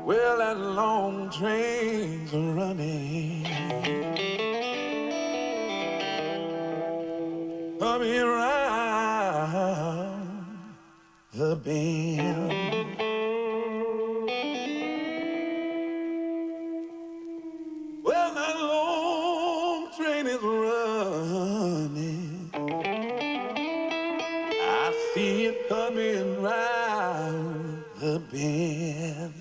Well, that long train's running, coming around the bend. Well, that long train is running, I see it coming round the bend.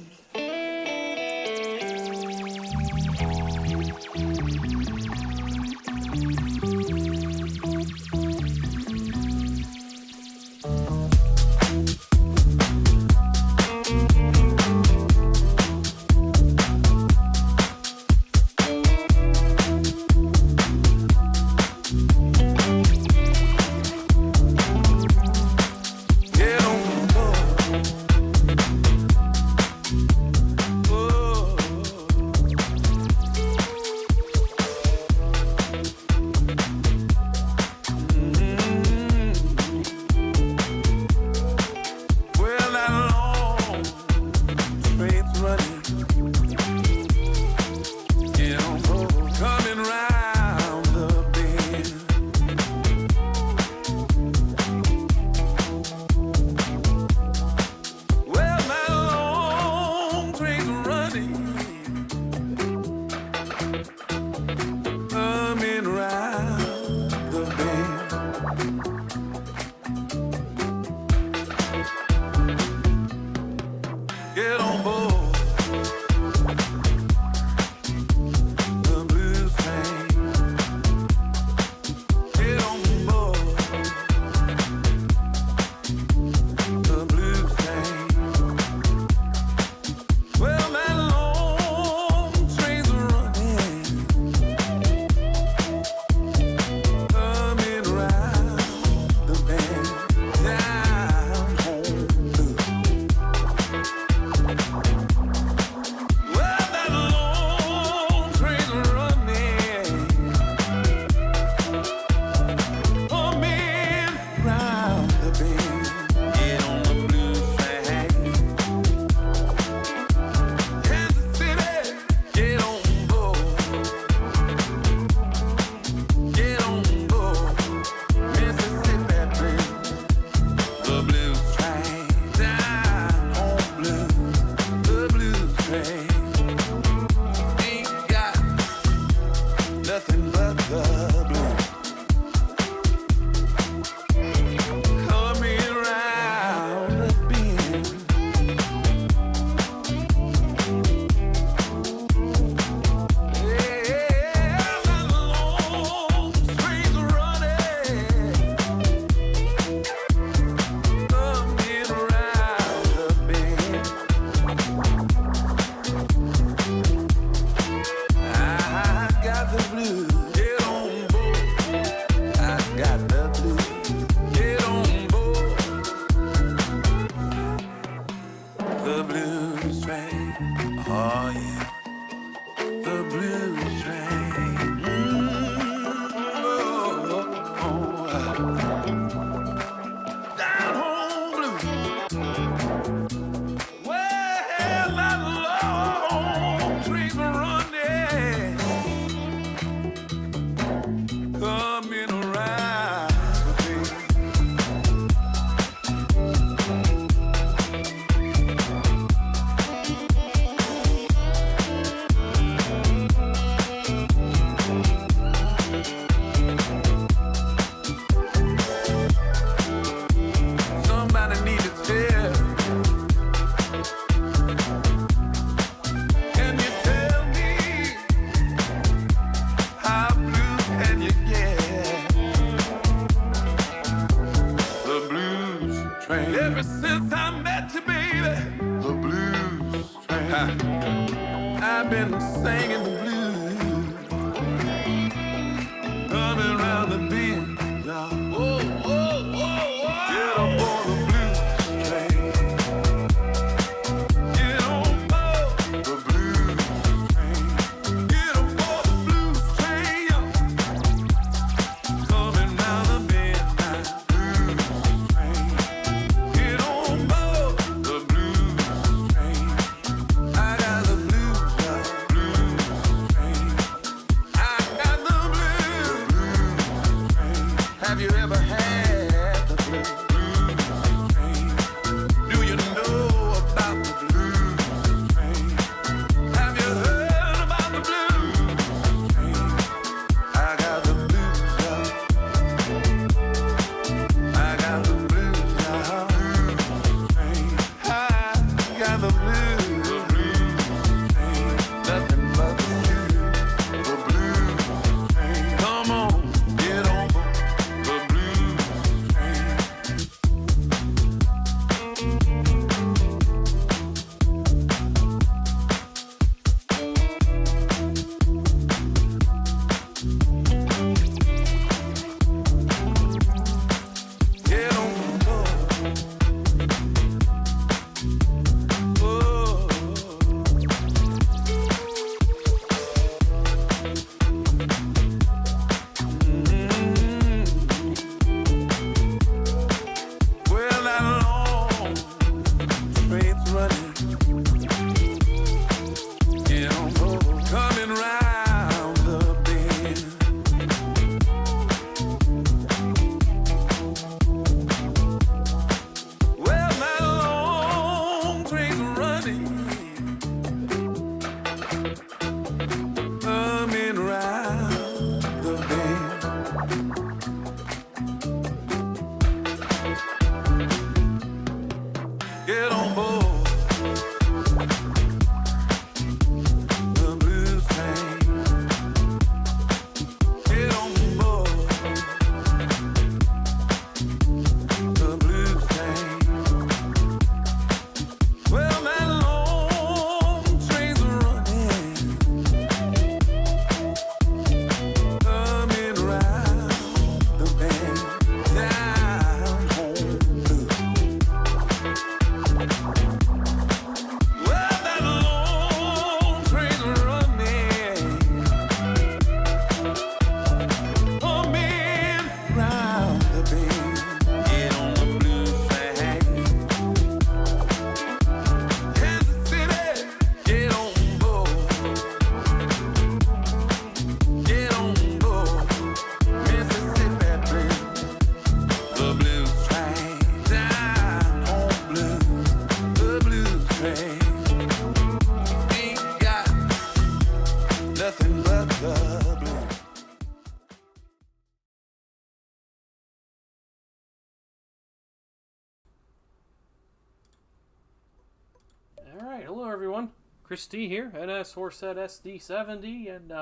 I've been singing the blues, coming around the bend. Whoa, whoa, whoa, whoa. Get on board the blues train. Get on board the blues train. Get on board the blues train. Coming round the bend now, blues train. Get on board. Have you ever had the blues? Do you know about the blues train? Have you heard about the blues train? I got the blues, y'all. I got the blues, y'all. I got the blues, train. Nothing but the blues train. Come on, get on the blues train. Get on board. Oh. Well, that long train's running. Get on board. Coming round the bend. Well, that long train's running. Coming round the bend. Get on board the blues train. Get on board the blues train. Well, that long train's running, coming round the bend, down home blue. Well, that long train's running, coming round the bend. Get on the blues train. Kansas City, get on board. Get on board. Mississippi Blues, the blues train. Down home blues, the blues train. Ain't got nothing but the blues. Alright, hello everyone. Chris T here, NS Horsehead SD70, and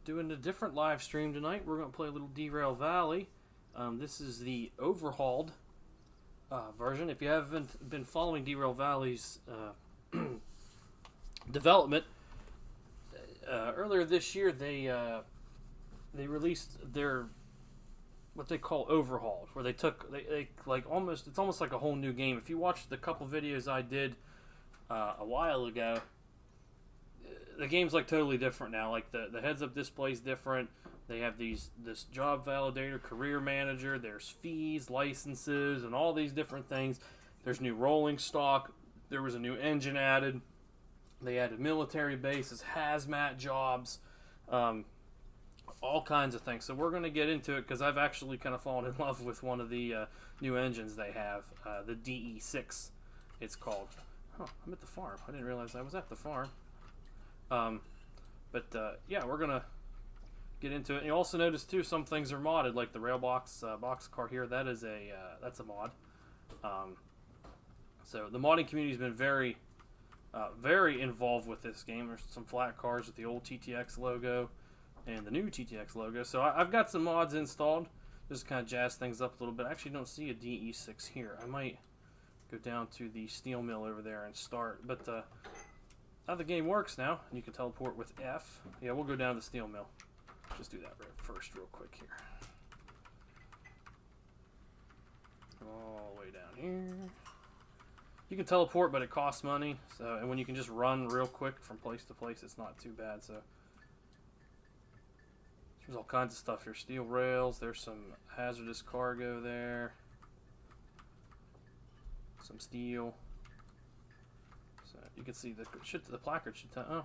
doing a different live stream tonight. We're going to play a little Derail Valley. This is the Overhauled version. If you haven't been following Derail Valley's development, earlier this year they released their what they call Overhauled, where they like it's almost like a whole new game. If you watched the couple videos I did a while ago, the game's like totally different now. Like the heads-up display's different. They have this job validator, career manager. There's fees, licenses, and all these different things. There's new rolling stock. There was a new engine added. They added military bases, hazmat jobs, all kinds of things. So we're going to get into it because I've actually kind of fallen in love with one of the new engines they have, the DE6 it's called. Oh, I'm at the farm. I didn't realize I was at the farm. Yeah, we're going to get into it. And you also notice too, some things are modded, like the rail box car here. That is that's a mod. So the modding community has been very involved with this game. There's some flat cars with the old TTX logo and the new TTX logo. So I've got some mods installed, just kind of jazz things up a little bit. I actually don't see a DE6 here. I might go down to the steel mill over there and start. But how the game works now, and you can teleport with F. Yeah, we'll go down to the steel mill. Just do that first real quick here. All the way down here. You can teleport, but it costs money. So, and when you can just run real quick from place to place, it's not too bad. So there's all kinds of stuff here. Steel rails. There's some hazardous cargo there. Some steel. So you can see the placard should tell. Oh,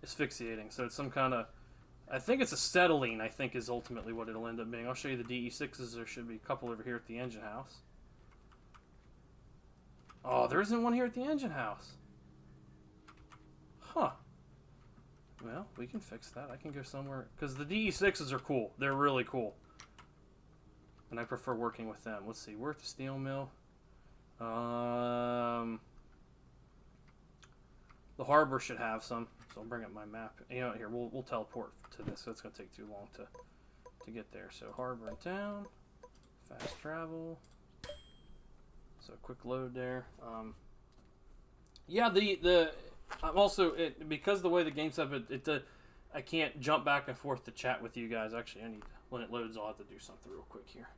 asphyxiating. So it's some kind of I think it's acetylene, I think, is ultimately what it'll end up being. I'll show you the DE6s. There should be a couple over here at the engine house. Oh, there isn't one here at the engine house. Huh. Well, we can fix that. I can go somewhere. Because the DE6s are cool. They're really cool. And I prefer working with them. Let's see. We're at the steel mill. The harbor should have some. So I'll bring up my map. You know, here, we'll teleport to this. So it's going to take too long to get there. So harbor and town. Fast travel. So quick load there. Yeah, I'm also because the way the game's up, I can't jump back and forth to chat with you guys. Actually, when it loads, I'll have to do something real quick here.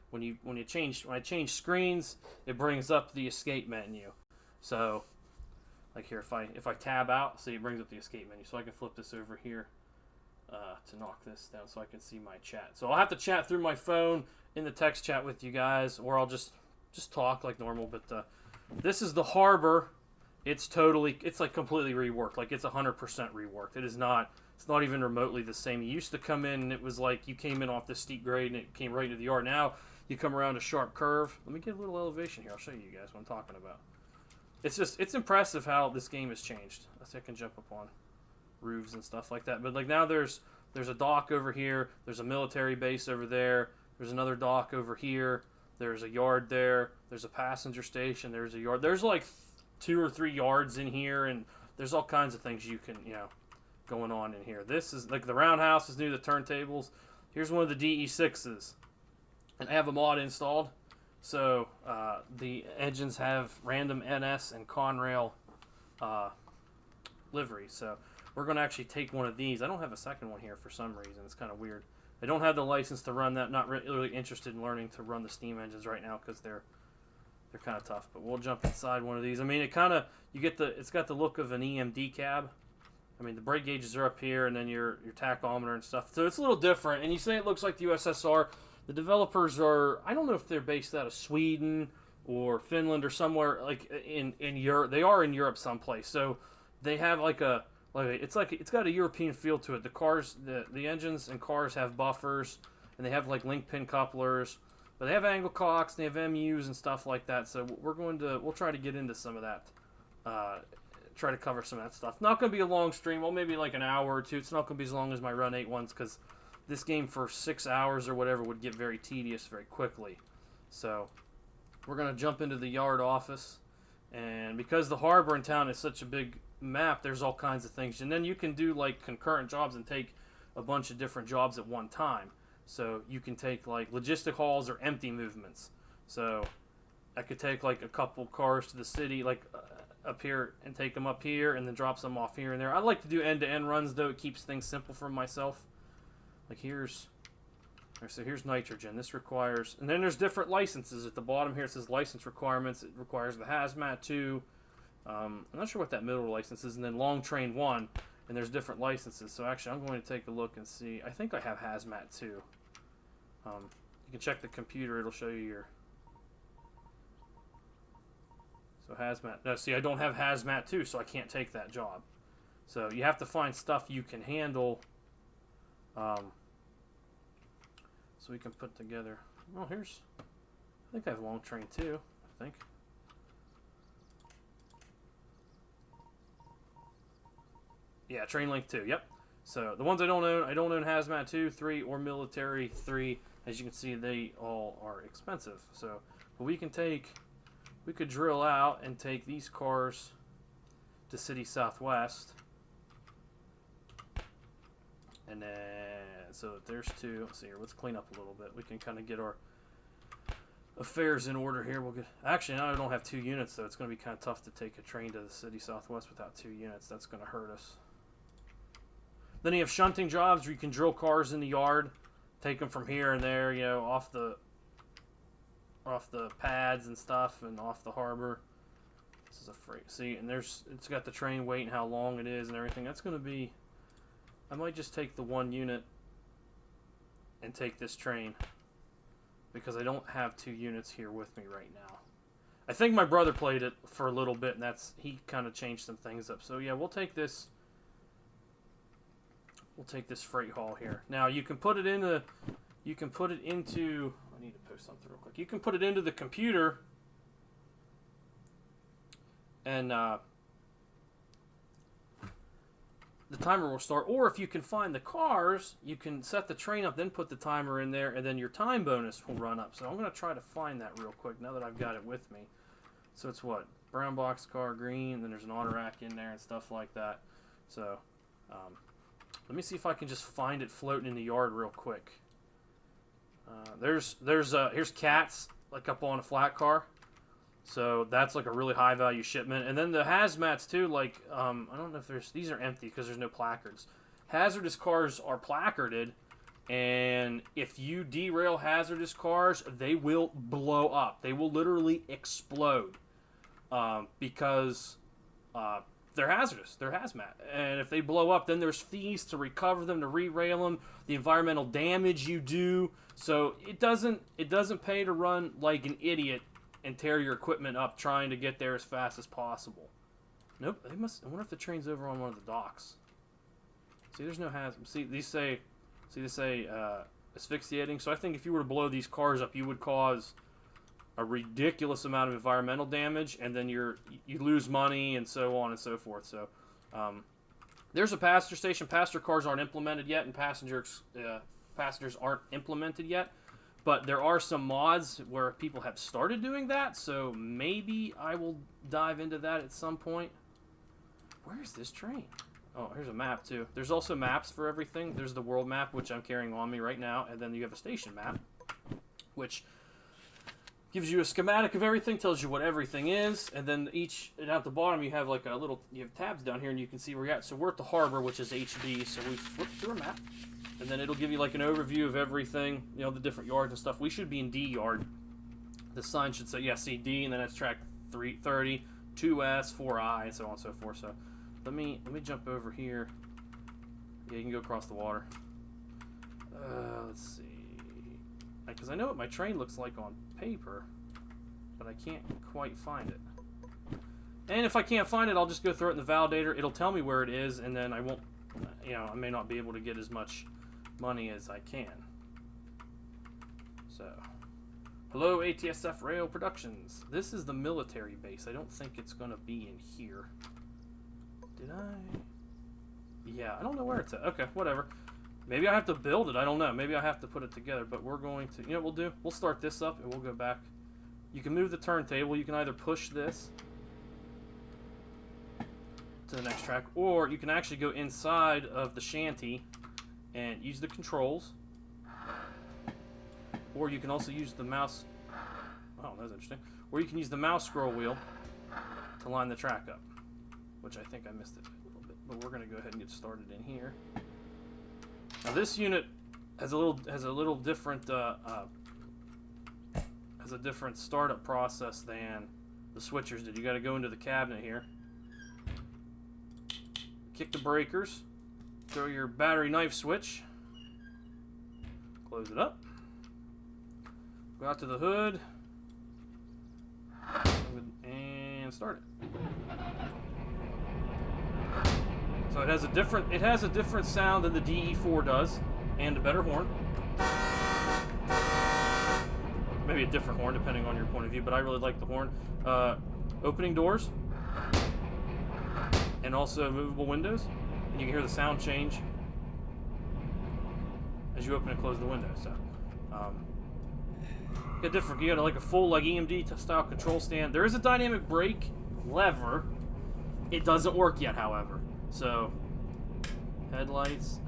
When I change screens, it brings up the escape menu. So, like here, if I tab out, see, it brings up the escape menu. So I can flip this over here to knock this down, so I can see my chat. So I'll have to chat through my phone in the text chat with you guys, or I'll just talk like normal. But this is the harbor. It's like completely reworked. Like it's 100% reworked. It's not even remotely the same. You used to come in and it was like you came in off this steep grade and it came right into the yard. Now you come around a sharp curve. Let me get a little elevation here. I'll show you guys what I'm talking about. It's impressive how this game has changed. I can jump up on roofs and stuff like that. But like now there's a dock over here. There's a military base over there. There's another dock over here. There's a yard there. There's a passenger station. There's a yard. There's like 2 or 3 yards in here, and there's all kinds of things you can, going on in here. This is like the roundhouse is new to the turntables. Here's one of the DE6s, and I have a mod installed. So the engines have random NS and Conrail livery. So we're going to actually take one of these. I don't have a second one here for some reason. It's kind of weird. I don't have the license to run that. Not really interested in learning to run the steam engines right now because they're kind of tough. But we'll jump inside one of these. I mean, it's got the look of an EMD cab. I mean, the brake gauges are up here, and then your tachometer and stuff. So it's a little different. And you say it looks like the USSR. The developers are, I don't know if they're based out of Sweden or Finland or somewhere like in Europe. They are in Europe someplace. So they have it's got a European feel to it. The cars, the engines and cars have buffers, and they have like link pin couplers. But they have angle cocks, they have MUs and stuff like that. So we'll try to get into some of that. Try to cover some of that stuff. Not going to be a long stream. Well, maybe like an hour or two. It's not going to be as long as my Run 8 ones because this game for 6 hours or whatever would get very tedious very quickly. So we're going to jump into the yard office. And because the harbor in town is such a big map, there's all kinds of things. And then you can do like concurrent jobs and take a bunch of different jobs at one time. So you can take like logistic hauls or empty movements. So I could take like a couple cars to the city, like up here, and take them up here, and then drop some off here and there. I like to do end-to-end runs though. It keeps things simple for myself. Like here's nitrogen. This requires, and then there's different licenses at the bottom here. It says license requirements. It requires the hazmat 2. I'm not sure what that middle license is, and then long train 1. And there's different licenses. So actually, I'm going to take a look and see. I think I have hazmat 2. You can check the computer. It'll show you your. So hazmat. No, see, I don't have hazmat 2, so I can't take that job. So you have to find stuff you can handle. So we can put together. Oh, I think I have long train 2. I think. Yeah, train link 2. Yep. So the ones I don't own hazmat 2, 3, or military 3. As you can see, they all are expensive. So, but we could drill out and take these cars to City Southwest. And then, so there's 2. Let's see here. Let's clean up a little bit. We can kind of get our affairs in order here. Actually, now I don't have 2 units, though. It's going to be kind of tough to take a train to the City Southwest without 2 units. That's going to hurt us. Then you have shunting jobs where you can drill cars in the yard, take them from here and there, off the pads and stuff, and off the harbor. This is a freight. See, and it's got the train weight and how long it is and everything. That's going to be. I might just take the 1 unit and take this train because I don't have 2 units here with me right now. I think my brother played it for a little bit, and he kind of changed some things up. So yeah, we'll take this. we'll take this freight haul here. Now you can put it into. I need to post something real quick. You can put it into the computer, and the timer will start. Or if you can find the cars, you can set the train up, then put the timer in there, and then your time bonus will run up. So I'm going to try to find that real quick now that I've got it with me. So it's what? Brown box car, green, and then there's an auto rack in there and stuff like that. So let me see if I can just find it floating in the yard real quick. Here's cats like up on a flat car. So that's like a really high value shipment. And then the hazmats too, like, I don't know if these are empty because there's no placards. Hazardous cars are placarded, and if you derail hazardous cars, they will blow up. They will literally explode because they're hazardous. They're hazmat. And if they blow up, then there's fees to recover them, to re-rail them, the environmental damage you do. So it doesn't pay to run like an idiot and tear your equipment up trying to get there as fast as possible. Nope, they must. I wonder if the train's over on one of the docks. See, there's no hazard. See, they say asphyxiating. So I think if you were to blow these cars up, you would cause a ridiculous amount of environmental damage, and then you lose money and so on and so forth. So there's a passenger station. Passenger cars aren't implemented yet, and passengers aren't implemented yet. But there are some mods where people have started doing that, so maybe I will dive into that at some point. Where is this train? Oh, here's a map, too. There's also maps for everything. There's the world map, which I'm carrying on me right now, and then you have a station map, which gives you a schematic of everything, tells you what everything is, and then and at the bottom you have like you have tabs down here, and you can see where you're at. So we're at the harbor, which is HD, so we flip through a map. And then it'll give you like an overview of everything, the different yards and stuff. We should be in D yard. The sign should say, C, D, and then it's track 330, 2S, 4I, and so on and so forth. So let me jump over here. Yeah, you can go across the water. Let's see. Because I know what my train looks like on paper, but I can't quite find it. And if I can't find it, I'll just go throw it in the validator. It'll tell me where it is, and then I won't, I may not be able to get as much money as I can. So, hello ATSF Rail Productions. This is the military base. I don't think it's gonna be in here. Did I? Yeah, I don't know where it's at. Okay, whatever. Maybe I have to build it. I don't know. Maybe I have to put it together. But we're going to. What we'll do? We'll start this up and we'll go back. You can move the turntable. You can either push this to the next track, or you can actually go inside of the shanty and use the controls, or you can also use the mouse. Oh, that's interesting. Or you can use the mouse scroll wheel to line the track up, which I think I missed it a little bit. But we're going to go ahead and get started in here. Now this unit has a little different has a different startup process than the switchers did. You got to go into the cabinet here, kick the breakers, throw your battery knife switch, close it up, go out to the hood, and start it. So it has a different sound than the DE4 does, and a better horn. Maybe a different horn depending on your point of view, but I really like the horn. Opening doors, and also movable windows. You can hear the sound change as you open and close the window. So, you got like a full EMD style control stand. There is a dynamic brake lever. It doesn't work yet, however. So, headlights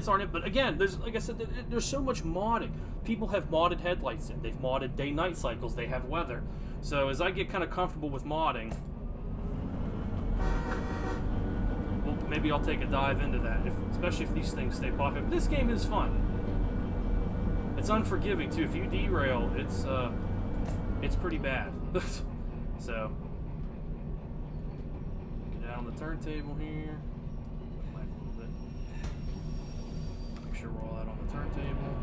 aren't it. But again, like I said, there's so much modding. People have modded headlights in. They've modded day-night cycles. They have weather. So as I get kind of comfortable with modding, maybe I'll take a dive into that, especially if these things stay popular. But this game is fun. It's unforgiving too. If you derail, it's pretty bad. So get out on the turntable here. Back a little bit. Make sure we're all out on the turntable.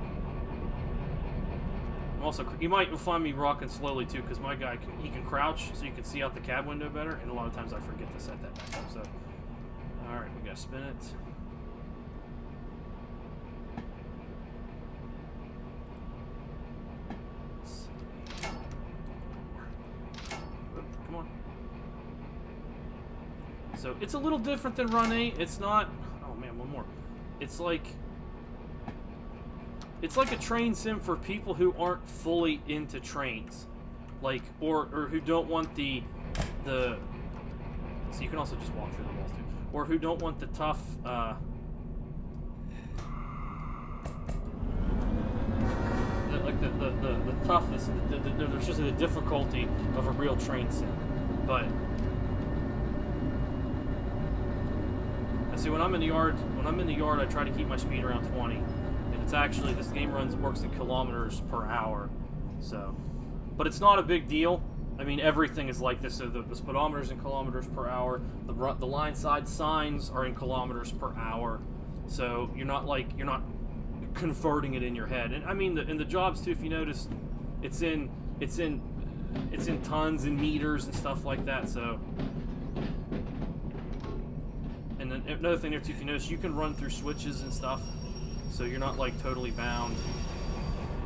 Also, you might find me rocking slowly too, because my guy can crouch, so you can see out the cab window better. And a lot of times I forget to set that back up. So. Alright, we gotta spin it. So it's a little different than Run 8. It's not... Oh man, one more. It's like a train sim for people who aren't fully into trains. Like, or who don't want the... So you can also just walk through the walls too. Or who don't want the tough... the toughness, there's just the difficulty of a real train sim. But see, when I'm in the yard, I try to keep my speed around 20, and it's actually this game works in kilometers per hour. So, but it's not a big deal. I mean, everything is like this. So the speedometer's in kilometers per hour. The line side signs are in kilometers per hour. So you're not converting it in your head. And I mean, in the jobs too, if you notice, it's in tons and meters and stuff like that. So, and then another thing there too, if you notice, you can run through switches and stuff, so you're not like totally bound.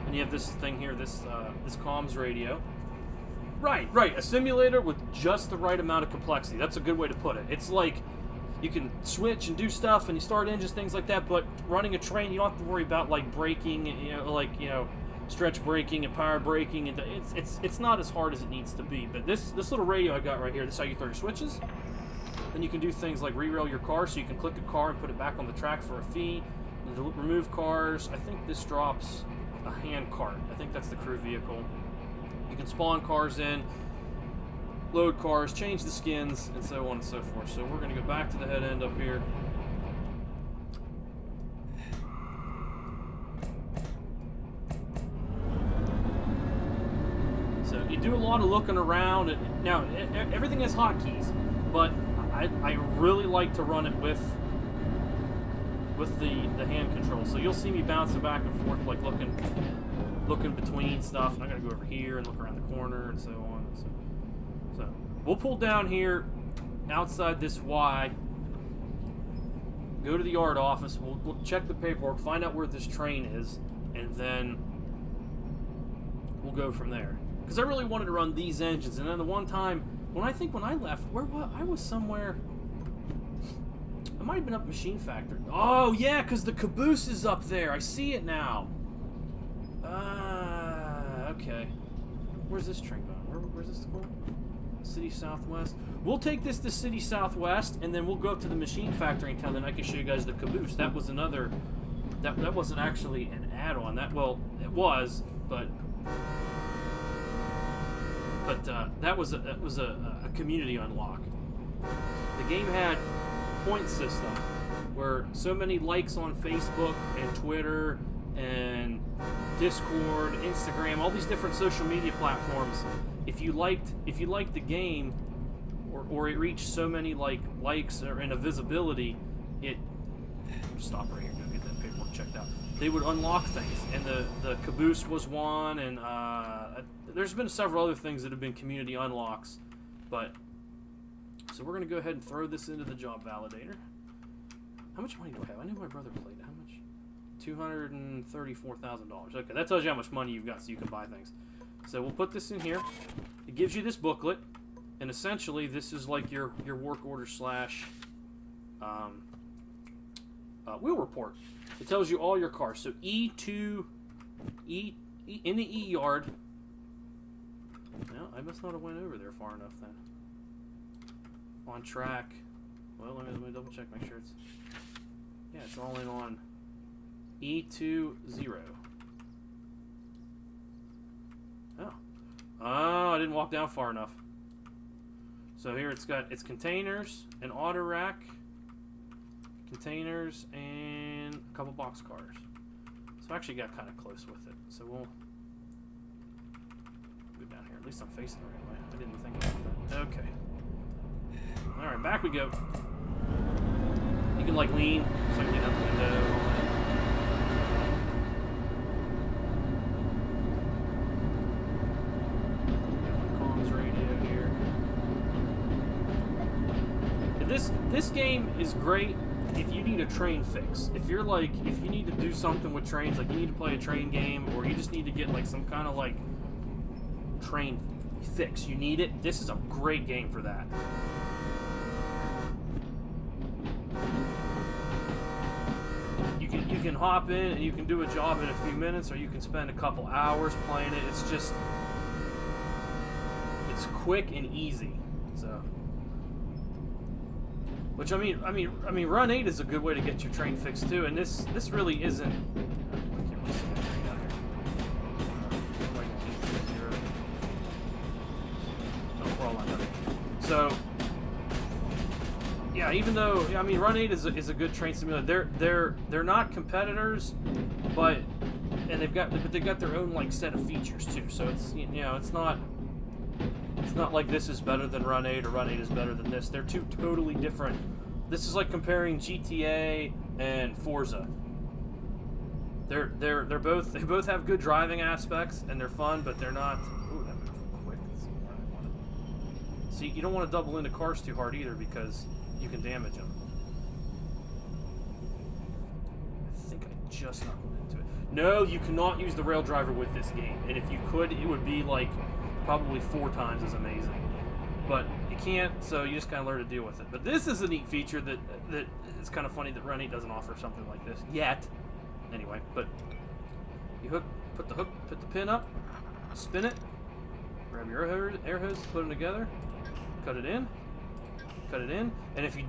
And you have this thing here, this comms radio. Right, a simulator with just the right amount of complexity. That's a good way to put it. It's like you can switch and do stuff, and you start engines, things like that. But running a train, you don't have to worry about like braking, and stretch braking and power braking, and it's not as hard as it needs to be. But this little radio I got right here, this is how you throw your switches. Then you can do things like re-rail your car, so you can click a car and put it back on the track for a fee. Remove cars. I think this drops a hand cart. I think that's the crew vehicle. You can spawn cars in, load cars, change the skins, and so on and so forth. So we're going to go back to the head end up here. So you do a lot of looking around. Now, everything has hotkeys, but I really like to run it with the hand control. So you'll see me bouncing back and forth, like looking between stuff, and I gotta go over here and look around the corner and so on. So we'll pull down here outside this Y, go to the yard office, we'll check the paperwork, find out where this train is, and then we'll go from there. Because I really wanted to run these engines, and then the one time when I left, I was somewhere. I might have been up Machine Factory. Oh yeah, because the caboose is up there. I see it now. Okay. Where's this train going? Where's this going? City Southwest. We'll take this to City Southwest, and then we'll go up to the Machine Factory in town, and I can show you guys the caboose. That was another... That wasn't actually an add-on. Well, it was, but that was a community unlock. The game had a point system where so many likes on Facebook and Twitter and Discord, Instagram, all these different social media platforms. If you liked the game, or it reached so many likes and a visibility, it stop right here. Go get that paperwork checked out. They would unlock things, and the caboose was one, and there's been several other things that have been community unlocks. But so we're gonna go ahead and throw this into the job validator. How much money do I have? I know my brother played. How much? $234,000. Okay, that tells you how much money you've got, so you can buy things. So we'll put this in here. It gives you this booklet, and essentially this is like your work order slash wheel report. It tells you all your cars. So E2 in the E yard. Well, I must not have went over there far enough then. On track. Well, let me double check, make sure it's... Yeah, it's all in on E20. Oh, I didn't walk down far enough. So here it's got its containers, an auto rack, containers, and a couple box cars. So I actually got kind of close with it. So we'll go down here. At least I'm facing the right way. I didn't think about that. Okay. Alright, back we go. You can like lean, so I can lean out the window. This game is great if you need a train fix. If you need to do something with trains, like you need to play a train game, or you just need to get like some kind of like train fix, you need it. This is a great game for that. You can hop in and you can do a job in a few minutes, or you can spend a couple hours playing it. It's quick and easy. So, which I mean, Run 8 is a good way to get your train fixed too. And this really isn't. I can't really see that train down here. Oh, we're all lined up. So. Yeah, even though I mean Run 8 is a good train simulator, they're not competitors, but they've got their own like set of features too. So it's it's not like this is better than Run 8 or Run 8 is better than this. They're two totally different. This is like comparing GTA and Forza. They both have good driving aspects and they're fun, but they're not. Ooh, that moved quick. Let's see where I want it. See, you don't want to double into cars too hard either because you can damage them. I think I just knuckled into it. No, you cannot use the rail driver with this game. And if you could, it would be like probably 4 times as amazing. But you can't, so you just kind of learn to deal with it. But this is a neat feature that it's kind of funny that Run 8 doesn't offer something like this yet. Anyway, but you put the pin up, spin it, grab your air hose, put them together, cut it in, and if you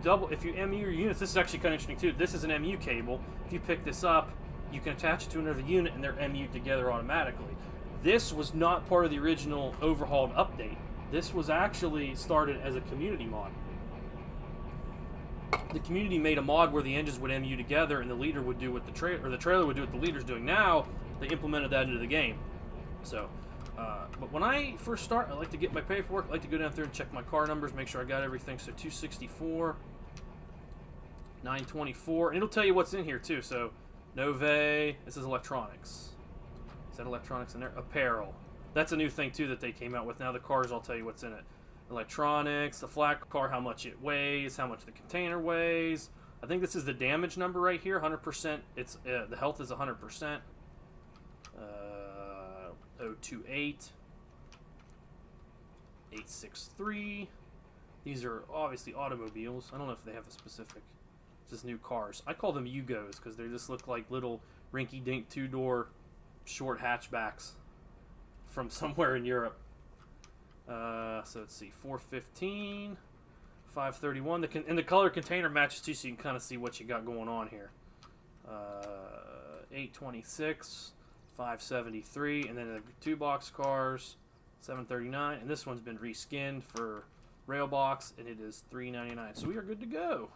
MU your units, this is actually kind of interesting too. This is an MU cable. If you pick this up, you can attach it to another unit and they're MU'd together automatically. This was not part of the original Overhauled update. This was actually started as a community mod. The community made a mod where the engines would MU together and the leader would do what the trailer would do what the leader's doing. Now they implemented that into the game. So, but when I first start, I like to get my paperwork. I like to go down there and check my car numbers, make sure I got everything. So 264, 924, and it'll tell you what's in here too. So Nove, this is electronics. Is that electronics in there? Apparel. That's a new thing too that they came out with. Now the cars, I'll tell you what's in it. Electronics, the flat car, how much it weighs, how much the container weighs. I think this is the damage number right here, 100%. It's the health is 100%. 028, 863. These are obviously automobiles. I don't know if they have a specific. It's just new cars. I call them Yugos because they just look like little rinky-dink 2-door short hatchbacks from somewhere in Europe. So let's see, 415, 531. And the color container matches too, so you can kind of see what you got going on here. 826, 573, and then the 2 box cars, 739. And this one's been reskinned for rail box, and it is 399. So we are good to go.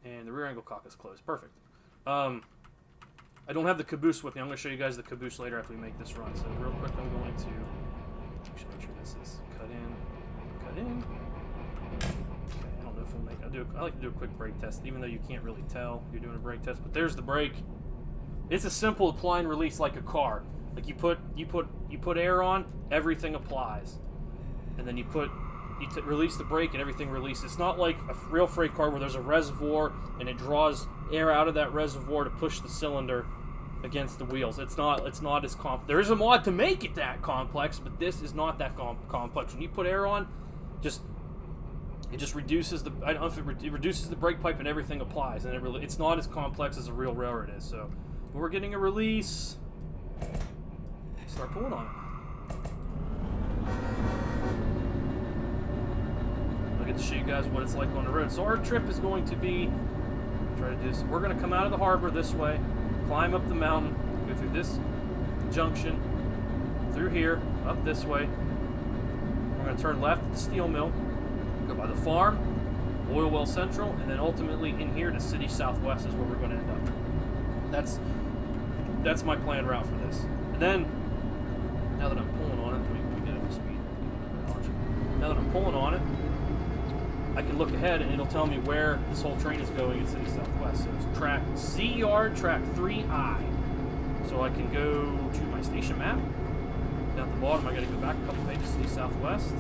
And the rear angle cock is closed. Perfect. I don't have the caboose with me. I'm going to show you guys the caboose later after we make this run. So real quick, I'm going to actually make sure this is cut in. Okay, I don't know if we'll make. I like to do a quick brake test, even though you can't really tell you're doing a brake test. But there's the brake. It's a simple apply and release like a car. Like you put air on, everything applies, and then you release the brake and everything releases. It's not like a real freight car where there's a reservoir and it draws air out of that reservoir to push the cylinder against the wheels. It's not as complex. There is a mod to make it that complex, but this is not that complex. When you put air on, it just reduces the. I don't know if it reduces the brake pipe and everything applies, and it's not as complex as a real railroad is. So when we're getting a release, start pulling on it. I'll get to show you guys what it's like on the road. So our trip is going to be, try to do this. We're going to come out of the harbor this way, climb up the mountain, go through this junction, through here, up this way. We're going to turn left at the steel mill, go by the farm, Oil Well Central, and then ultimately in here to City Southwest is where we're going to end up. That's my planned route for this. And then, now that I'm pulling on it, let me get up to speed. Now that I'm pulling on it, I can look ahead and it'll tell me where this whole train is going in City Southwest. So it's track C yard, track 3I. So I can go to my station map. Down at the bottom, I got to go back a couple pages, City Southwest.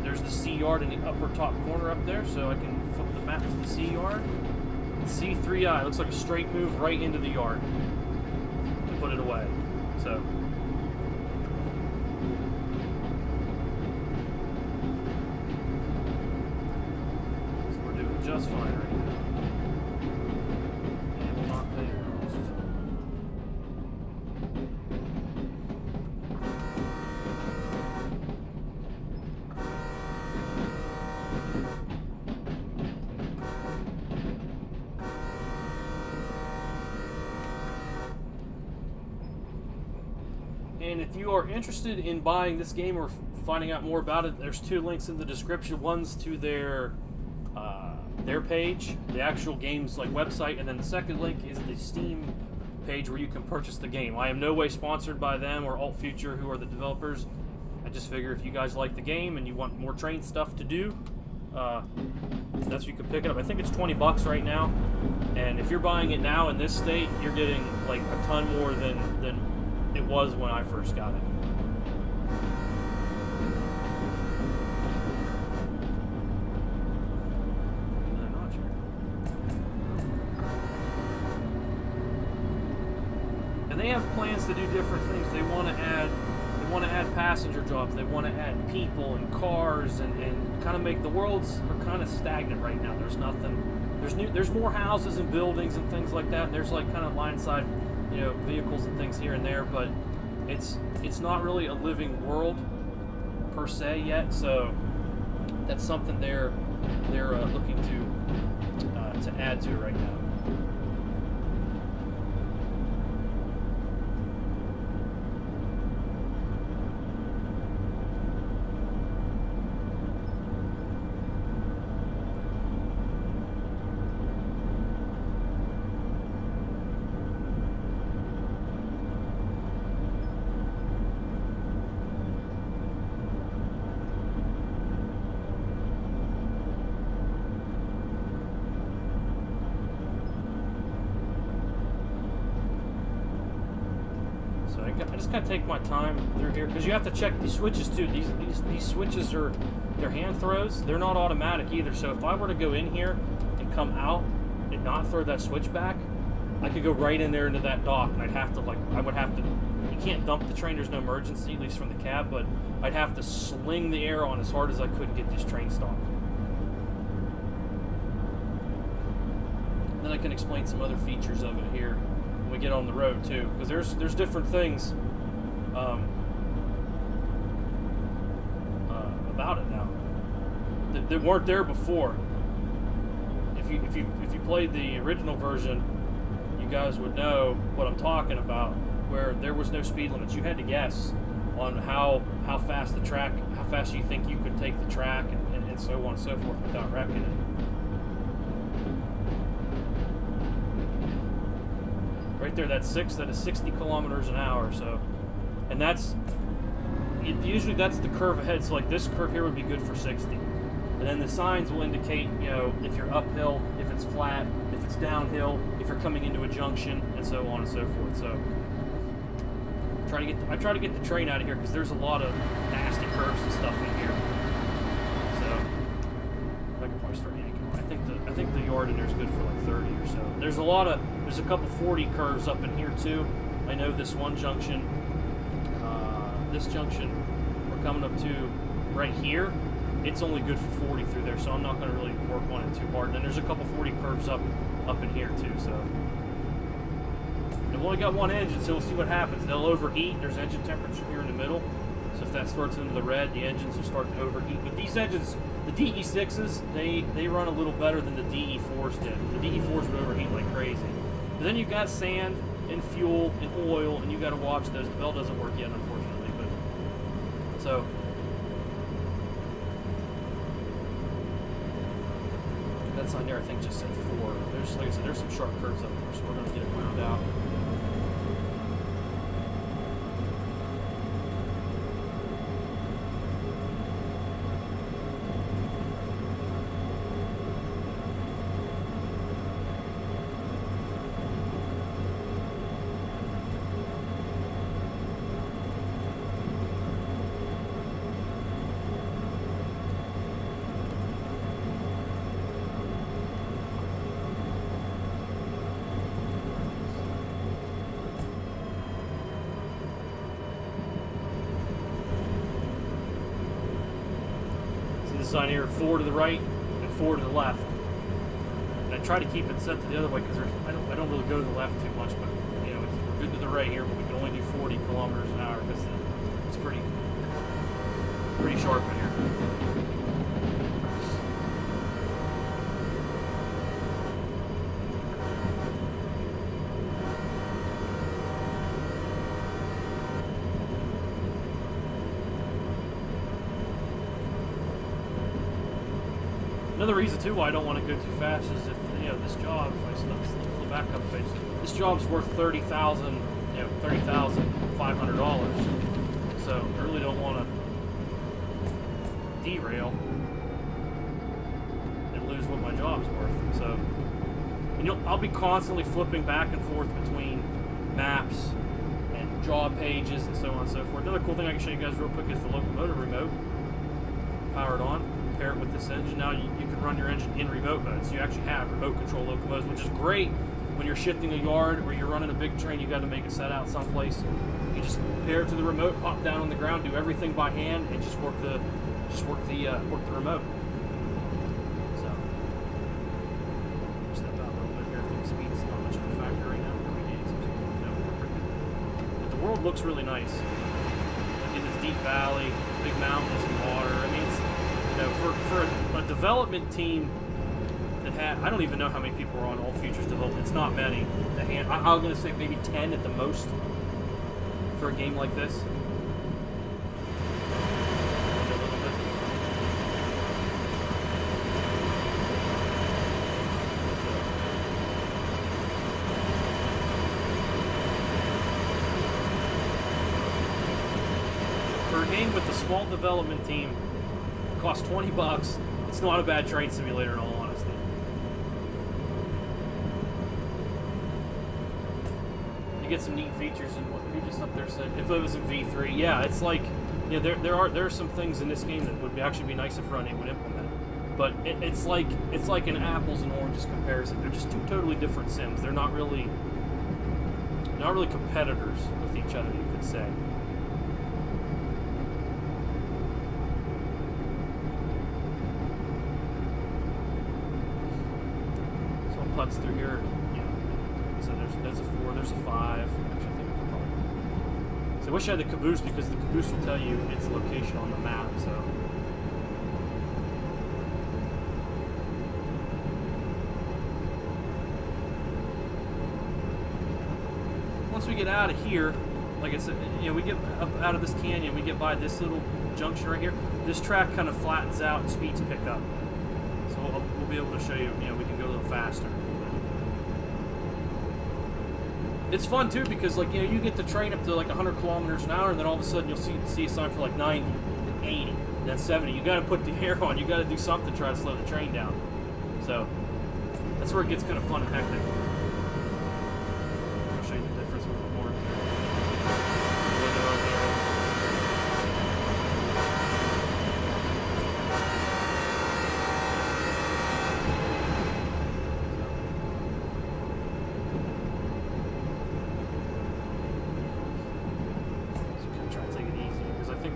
There's the C yard in the upper top corner up there, so I can flip the map to the C yard. C3I looks like a straight move right into the yard to put it away. So. And if you are interested in buying this game or finding out more about it, there's 2 links in the description. One's to their page, the actual game's like website, and then the second link is the Steam page where you can purchase the game. I am no way sponsored by them or Alt Future, who are the developers. I just figure if you guys like the game and you want more train stuff to do, that's where you can pick it up. I think it's $20 right now, and if you're buying it now in this state, you're getting like a ton more than it was when I first got it. And they have plans to do different things. They want to add passenger jobs. They want to add people and cars and kind of make the worlds are kind of stagnant right now. There's nothing. There's more houses and buildings and things like that. And there's like kind of line side, vehicles and things here and there, but it's not really a living world per se yet. So that's something they're looking to add to right now. I just gotta take my time through here because you have to check these switches too. These switches they're hand throws. They're not automatic either. So if I were to go in here and come out and not throw that switch back, I could go right in there into that dock, and I would have to. You can't dump the train. There's no emergency, at least from the cab. But I'd have to sling the air on as hard as I could to get this train stopped. Then I can explain some other features of it here when we get on the road too, because there's different things about it now that weren't there before. If you played the original version, you guys would know what I'm talking about, where there was no speed limits. You had to guess on how fast how fast you think you could take the track, and so on and so forth without wrecking it. Right there, that is 60 kilometers an hour. So, and usually that's the curve ahead. So like this curve here would be good for 60. And then the signs will indicate, if you're uphill, if it's flat, if it's downhill, if you're coming into a junction, and so on and so forth. So I try to get the train out of here because there's a lot of nasty curves and stuff in here. So I can probably start yanking. I think the yard in there is good for like 30 or so. There's a couple 40 curves up in here too. I know this one junction, this junction we're coming up to right here, it's only good for 40 through there, so I'm not going to really work on it too hard. And then there's a couple 40 curves up in here too. So, and we've only got one engine, so we'll see what happens. They'll overheat. There's engine temperature here in the middle, so if that starts into the red, the engines will start to overheat. But these engines, the DE6s, they run a little better than the DE4s did. The DE4s would overheat like crazy. But then you've got sand and fuel and oil, and you got to watch those. The bell doesn't work yet, unfortunately. But so. That sign there, I think, just said 4. There's, like I said, there's some sharp curves up there, so we're going to get it wound out. Sign here, 4 to the right and 4 to the left. And I try to keep it set to the other way because I don't really go to the left too much, but we're good to the right here, but we can only do 40 kilometers an hour because it's pretty sharp in here. Another reason too why I don't want to go too fast is if this job, if I flip back up page, this job's worth $30,500. So I really don't want to derail and lose what my job's worth. So, and I'll be constantly flipping back and forth between maps and job pages and so on and so forth. Another cool thing I can show you guys real quick is the locomotive remote. Power it on, pair it with this engine. Now you can run your engine in remote mode, so you actually have remote control locomotives, which is great when you're shifting a yard or you're running a big train. You got to make it set out someplace. You just pair it to the remote, pop down on the ground, do everything by hand, and just work the remote. So step out a little bit here. I think the speed's not much of a factor right now. But the world looks really nice. Like in this deep valley, big mountains and water. I mean, it's, for a development team that had, I don't even know how many people are on All Futures Development. It's not many. I'm going to say maybe 10 at the most for a game like this. For a game with a small development team, it costs $20. It's not a bad train simulator in all honesty. You get some neat features and what you just up there said. If it was in V3, yeah, it's like there are some things in this game that would actually be nice if Running would implement. But it's like an apples and oranges comparison. They're just two totally different sims. They're not really competitors with each other, you could say. Putts through here, so there's a 4, there's a 5. Actually, I think it's probably. So I wish I had the caboose because the caboose will tell you its location on the map. So once we get out of here, like I said, we get up out of this canyon, we get by this little junction right here. This track kind of flattens out and speeds pick up. So we'll be able to show you. We can go a little faster. It's fun too because you get the train up to like 100 kilometers an hour, and then all of a sudden you'll see a sign for like 90, 80, and then 70. You got to put the air on. You got to do something to try to slow the train down. So that's where it gets kind of fun and hectic. I'll show you the difference with the more.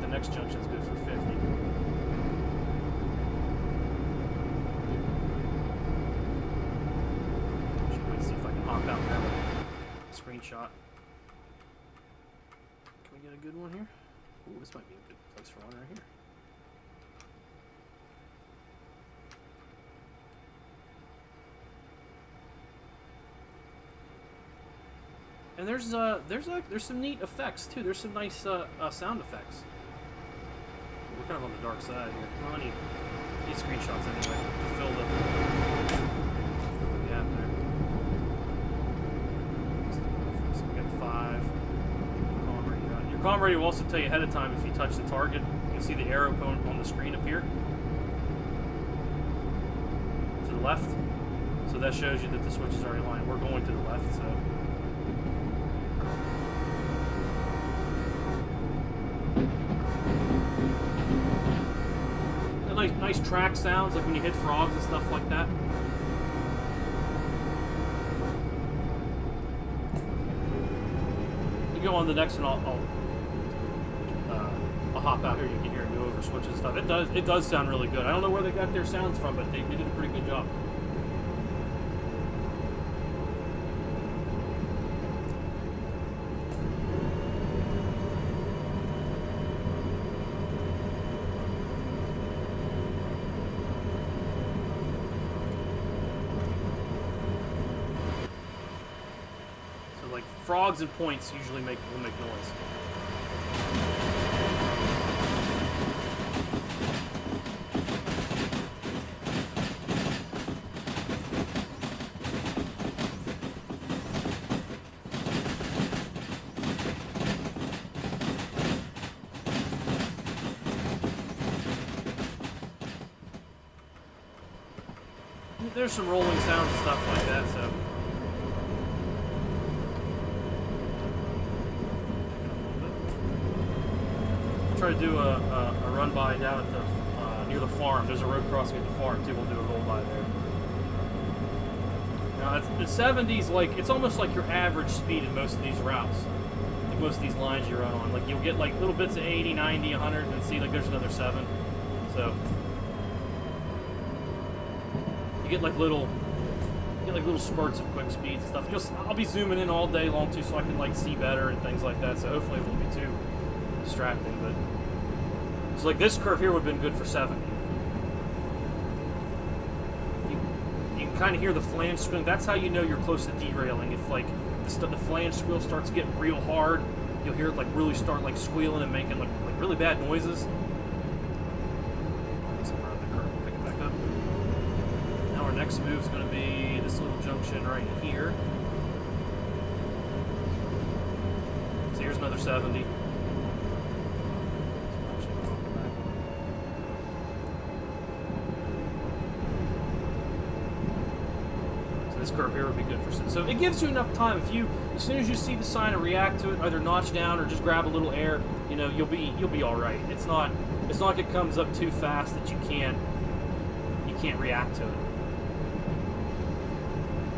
Next junction is good for 50. Let's see if I can hop out and have a screenshot. Can we get a good one here? Ooh, this might be a good place for one right here. And there's some neat effects too. There's some nice sound effects. We're kind of on the dark side here. Well, I need screenshots anyway to fill the gap there. So we got 5. Your comm radio will also tell you ahead of time if you touch the target. You can see the arrow on the screen appear to the left. So that shows you that the switch is already aligned. We're going to the left, so. Nice track sounds, like when you hit frogs and stuff like that. You go on the next one, I'll hop out here. You can hear it go over switches and stuff. It does sound really good. I don't know where they got their sounds from, but they did a pretty good job. Frogs and points usually will make noise. there's some rolling sounds and stuff like that. So. Try to do a run by down at the near the farm. There's a road crossing at the farm too. We'll do a roll by there. Now the 70s, like it's almost like your average speed in most of these routes, like most of these lines you run on. Like you'll get like little bits of 80, 90, 100, and see like there's another 7. So you get like little spurts of quick speeds and stuff. I'll be zooming in all day long too, so I can like see better and things like that. So hopefully it won't be too distracting, but it's like this curve here would have been good for 70. You can kind of hear the flange squealing. That's how you know you're close to derailing. If like the flange squeal starts getting real hard, you'll hear it like really start like squealing and making like really bad noises. So around the curve, pick it back up. Now our next move is going to be this little junction right here. So here's another 70. This curve here would be good for. So it gives you enough time. If you, as soon as you see the sign and react to it, either notch down or just grab a little air, you know, you'll be all right. It's not like it comes up too fast that you can't react to it.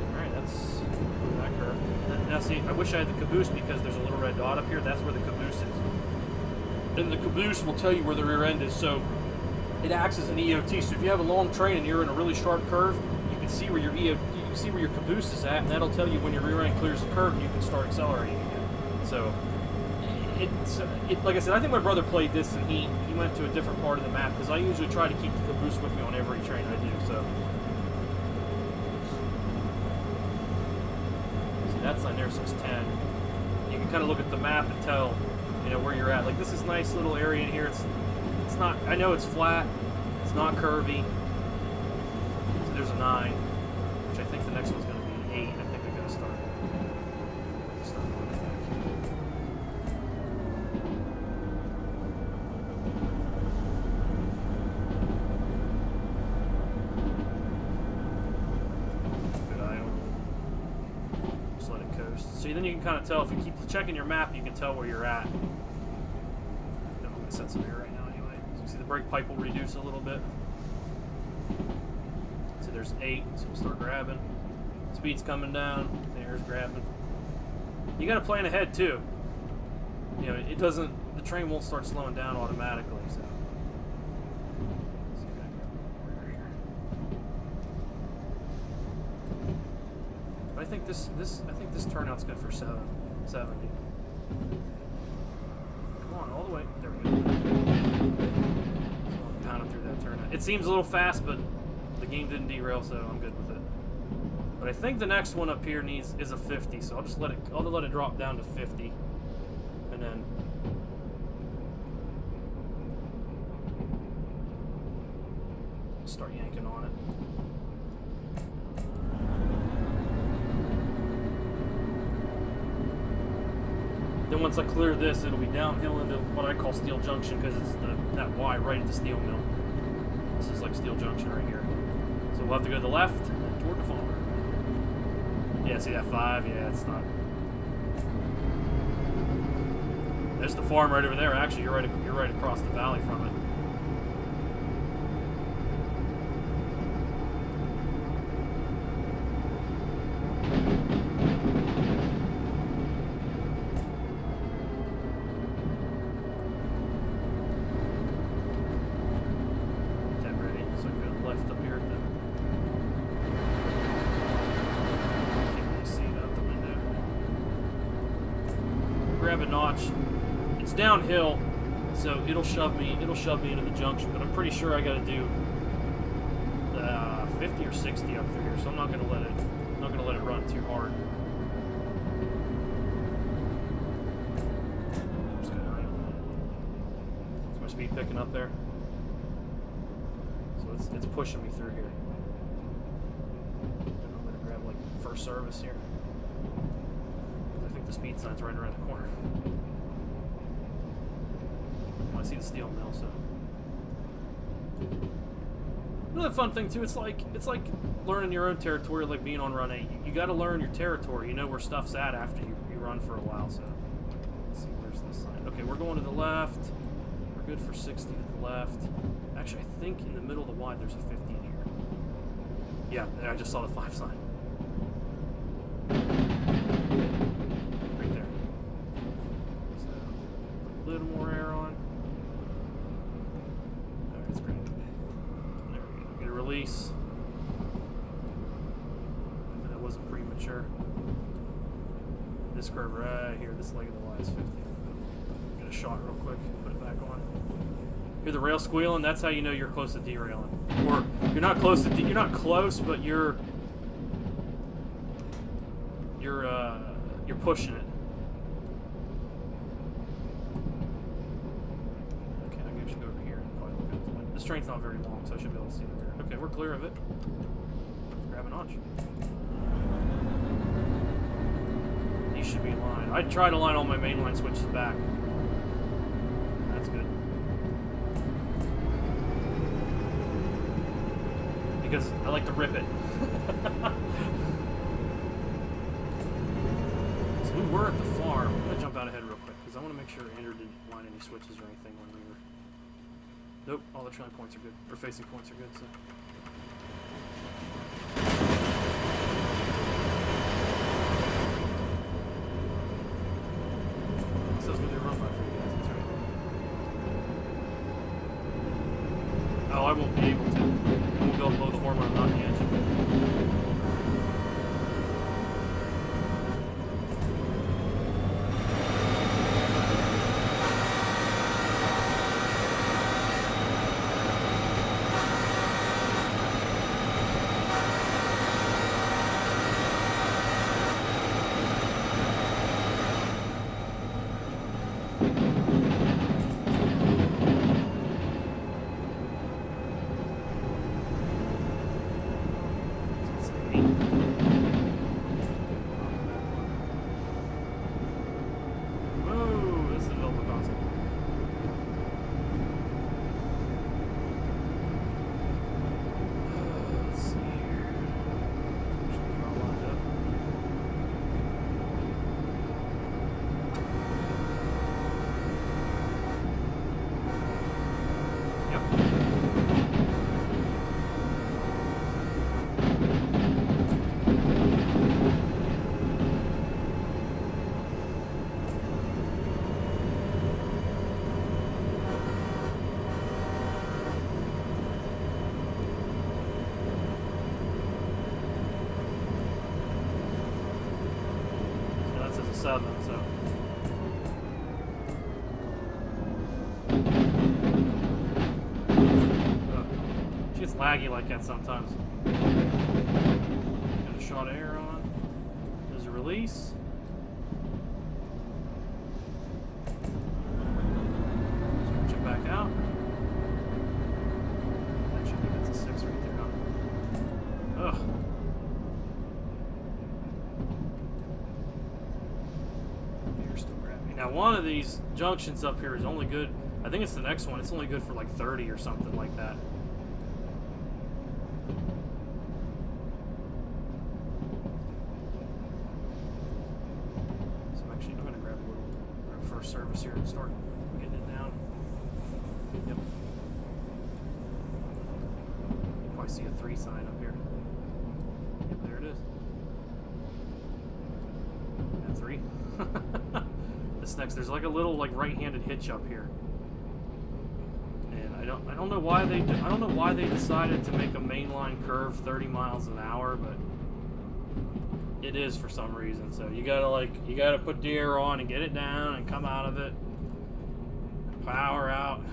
All right, that's that curve. Now see, I wish I had the caboose because there's a little red dot up here. That's where the caboose is, and the caboose will tell you where the rear end is. So it acts as an EOT. So if you have a long train and you're in a really sharp curve, you can see where your see where your caboose is at, and that'll tell you when your rear end clears the curve and you can start accelerating again. So, like I said, I think my brother played this and he went to a different part of the map because I usually try to keep the caboose with me on every train I do. So, see that sign there says 10. You can kind of look at the map and tell, you know, where you're at. Like this is a nice little area in here. It's not. I know it's flat. It's not curvy. So there's a 9. I think the next one's going to be 8. I think we're going to start going back. Good idle. Just let it coast. See, then you can kind of tell if you keep checking your map, you can tell where you're at. I'm going to set some air right now anyway. So you see the brake pipe will reduce a little bit. So there's 8, so we'll start grabbing. Speed's coming down, the air's grabbing. You gotta plan ahead too. You know, the train won't start slowing down automatically, so. But I think this turnout's good for 70. Come on, all the way. There we go. So I'm pounding through that turnout. It seems a little fast, but the game didn't derail, so I'm good with it. But I think the next one up here is a 50, so I'll just let it drop down to 50, and then start yanking on it. Then once I clear this, it'll be downhill into what I call Steel Junction because it's that Y right at the steel mill. This is like Steel Junction right here. So we'll have to go to the left and toward the farm. Yeah, see that 5? Yeah, it's not. There's the farm right over there. Actually, you're right across the valley from it. Grab a notch. It's downhill, so it'll shove me into the junction. But I'm pretty sure I got to do 50 or 60 up through here, so I'm not gonna let it run too hard. Is my speed picking up there? So it's pushing me through here. And I'm gonna grab like first service here. I think the speed sign's right around the corner. I see the steel mill, so. Another fun thing too, it's like learning your own territory, like being on run 8. You got to learn your territory. You know where stuff's at after you run for a while. So let's see, where's this sign? Okay, we're going to the left. We're good for 60 to the left. Actually, I think in the middle of the Y there's a 50 in here. Yeah, I just saw the 5 sign. Right there. So put a little more air on. Alright, that's great. There we go. Get a release. If that wasn't premature. This curve right here, this leg of the Y is 50. Get a shot real quick, put it back on. Hear the rail squealing, that's how you know you're close to derailing. Or you're not close to you're not close, but you're pushing it. Okay, I should go over here and probably look out the window. This train's not very long, so I should be able to see the rear. Okay, we're clear of it. Grab a notch. These should be aligned. I try to line all my mainline switches back. That's good. Because I like to rip it. So we were at the farm. I'm gonna jump out ahead real quick because I want to make sure Andrew didn't line any switches or anything when we were. Nope, all the trailing points are good. Or facing points are good. So. So I was gonna do a run by for you guys. That's right. Oh, I won't be able to. I won't be able to blow the horn when I'm not in the engine. Southern, so she gets laggy like that sometimes. Got a shot of air on. There's a release. Stretch it back out. That should be that's a 6 right there. Huh? Ugh. Now one of these junctions up here is only good, I think it's the next one, it's only good for like 30 or something like that. So I'm going to grab first service here and start getting it down. Yep. You probably see a 3 sign up here. Yep, there it is. And 3. This next, there's like a little like right-handed hitch up here, and I don't know why they decided to make a mainline curve 30 miles an hour, but it is for some reason. So you gotta put the air on and get it down and come out of it, power out.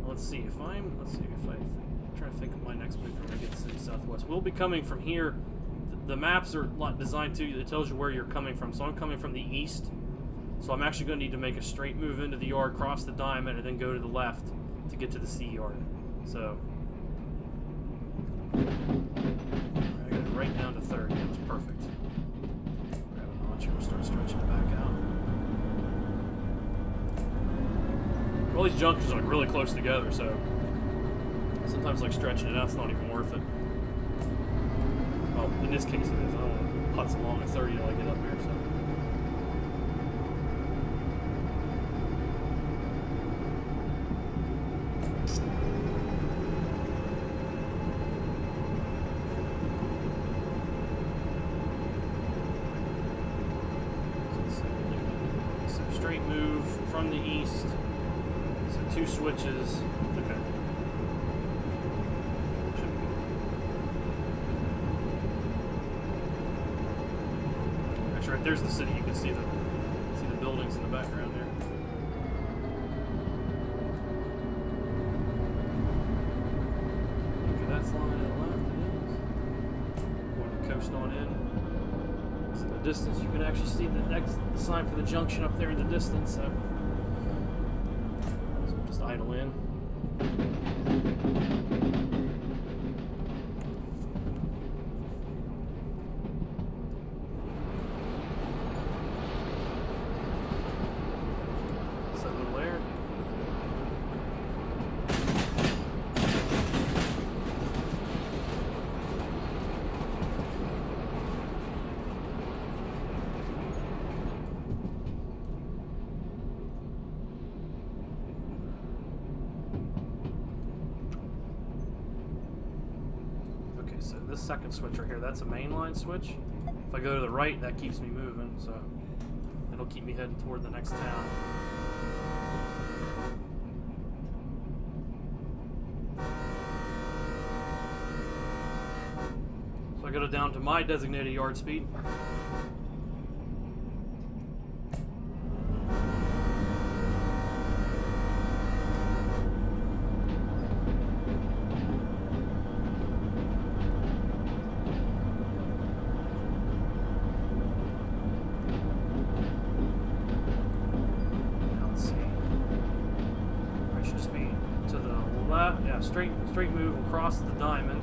Let's see if I'm trying to think of my next move when I get to City Southwest. We'll be coming from here. The maps are designed to, it tells you where you're coming from. So I'm coming from the east. So I'm actually going to need to make a straight move into the yard, cross the diamond, and then go to the left to get to the C yard. So I got it right down to 30. That was perfect. Grab a notch and we'll start stretching it back out. All these junctions are like really close together, so Sometimes like stretching it out, it's not even worth it. Well, in this case it is. I don't want to putz along at 30 till I get up here, so. So straight move from the east. So 2 switches. Okay. Should be good. Actually, right there's the city. You can see the buildings in the background there. Okay, that's line to the left. It is. Going to coast on in. So in the distance, you can actually see the sign for the junction up there in the distance. So we'll just idle in. Set a little air. Okay, so this second switch right here, that's a mainline switch. If I go to the right, that keeps me moving, so it'll keep me heading toward the next town. So I go down to my designated yard speed. Yeah, straight move across the diamond.